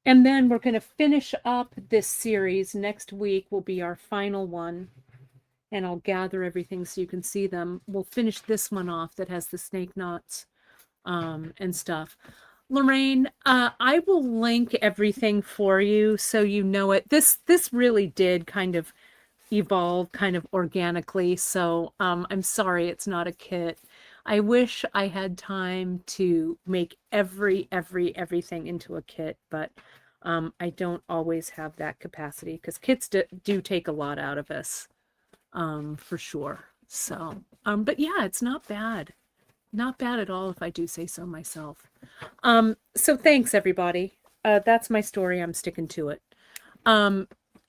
And then we're going to finish up this series. Next week will be our final one. And I'll gather everything so you can see them. We'll finish this one off that has the snake knots and stuff. Lorraine, I will link everything for you so you know it. This really did kind of evolve kind of organically. So I'm sorry it's not a kit. I wish I had time to make everything into a kit, but I don't always have that capacity because kits do take a lot out of us, for sure. So, but yeah, it's not bad. Not bad at all if I do say so myself. So thanks everybody. That's my story. I'm sticking to it.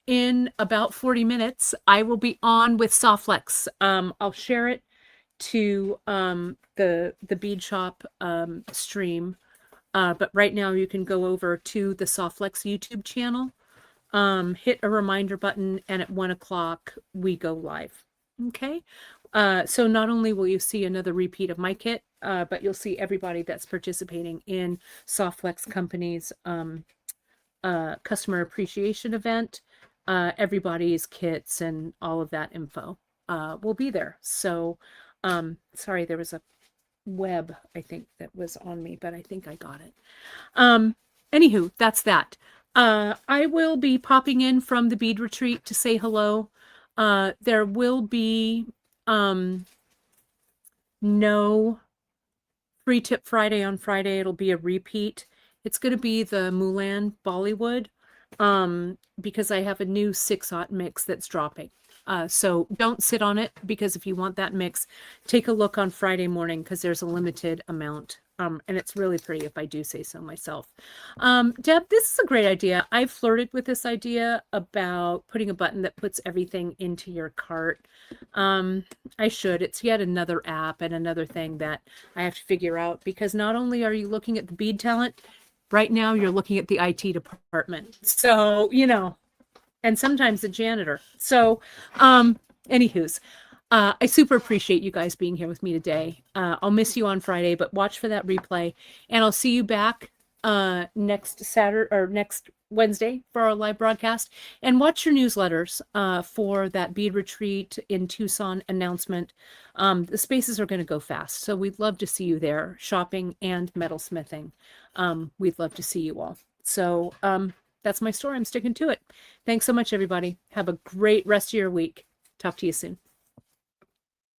In about 40 minutes, I will be on with Softflex. I'll share it to the Beadshop stream. But right now you can go over to the Softflex YouTube channel, hit a reminder button, and at 1 o'clock we go live. Okay. So not only will you see another repeat of my kit, but you'll see everybody that's participating in Softflex Company's customer appreciation event. Everybody's kits and all of that info will be there. So sorry, there was a web, I think, that was on me, but I think I got it. Anywho, that's that. I will be popping in from the bead retreat to say hello. There will be no free tip Friday on Friday. It'll be a repeat. It's going to be the Mulan Bollywood because I have a new 6/0 mix that's dropping. So don't sit on it, because if you want that mix, take a look on Friday morning because there's a limited amount. And it's really pretty if I do say so myself. Deb, this is a great idea. I've flirted with this idea about putting a button that puts everything into your cart. I should. It's yet another app and another thing that I have to figure out, because not only are you looking at the bead talent, right now you're looking at the IT department. So, you know, and sometimes the janitor. So, anywho's, I super appreciate you guys being here with me today. I'll miss you on Friday, but watch for that replay, and I'll see you back next Saturday or next Wednesday for our live broadcast. And watch your newsletters for that bead retreat in Tucson announcement. The spaces are going to go fast, so we'd love to see you there, shopping and metalsmithing. We'd love to see you all. So that's my story. I'm sticking to it. Thanks so much, everybody. Have a great rest of your week. Talk to you soon.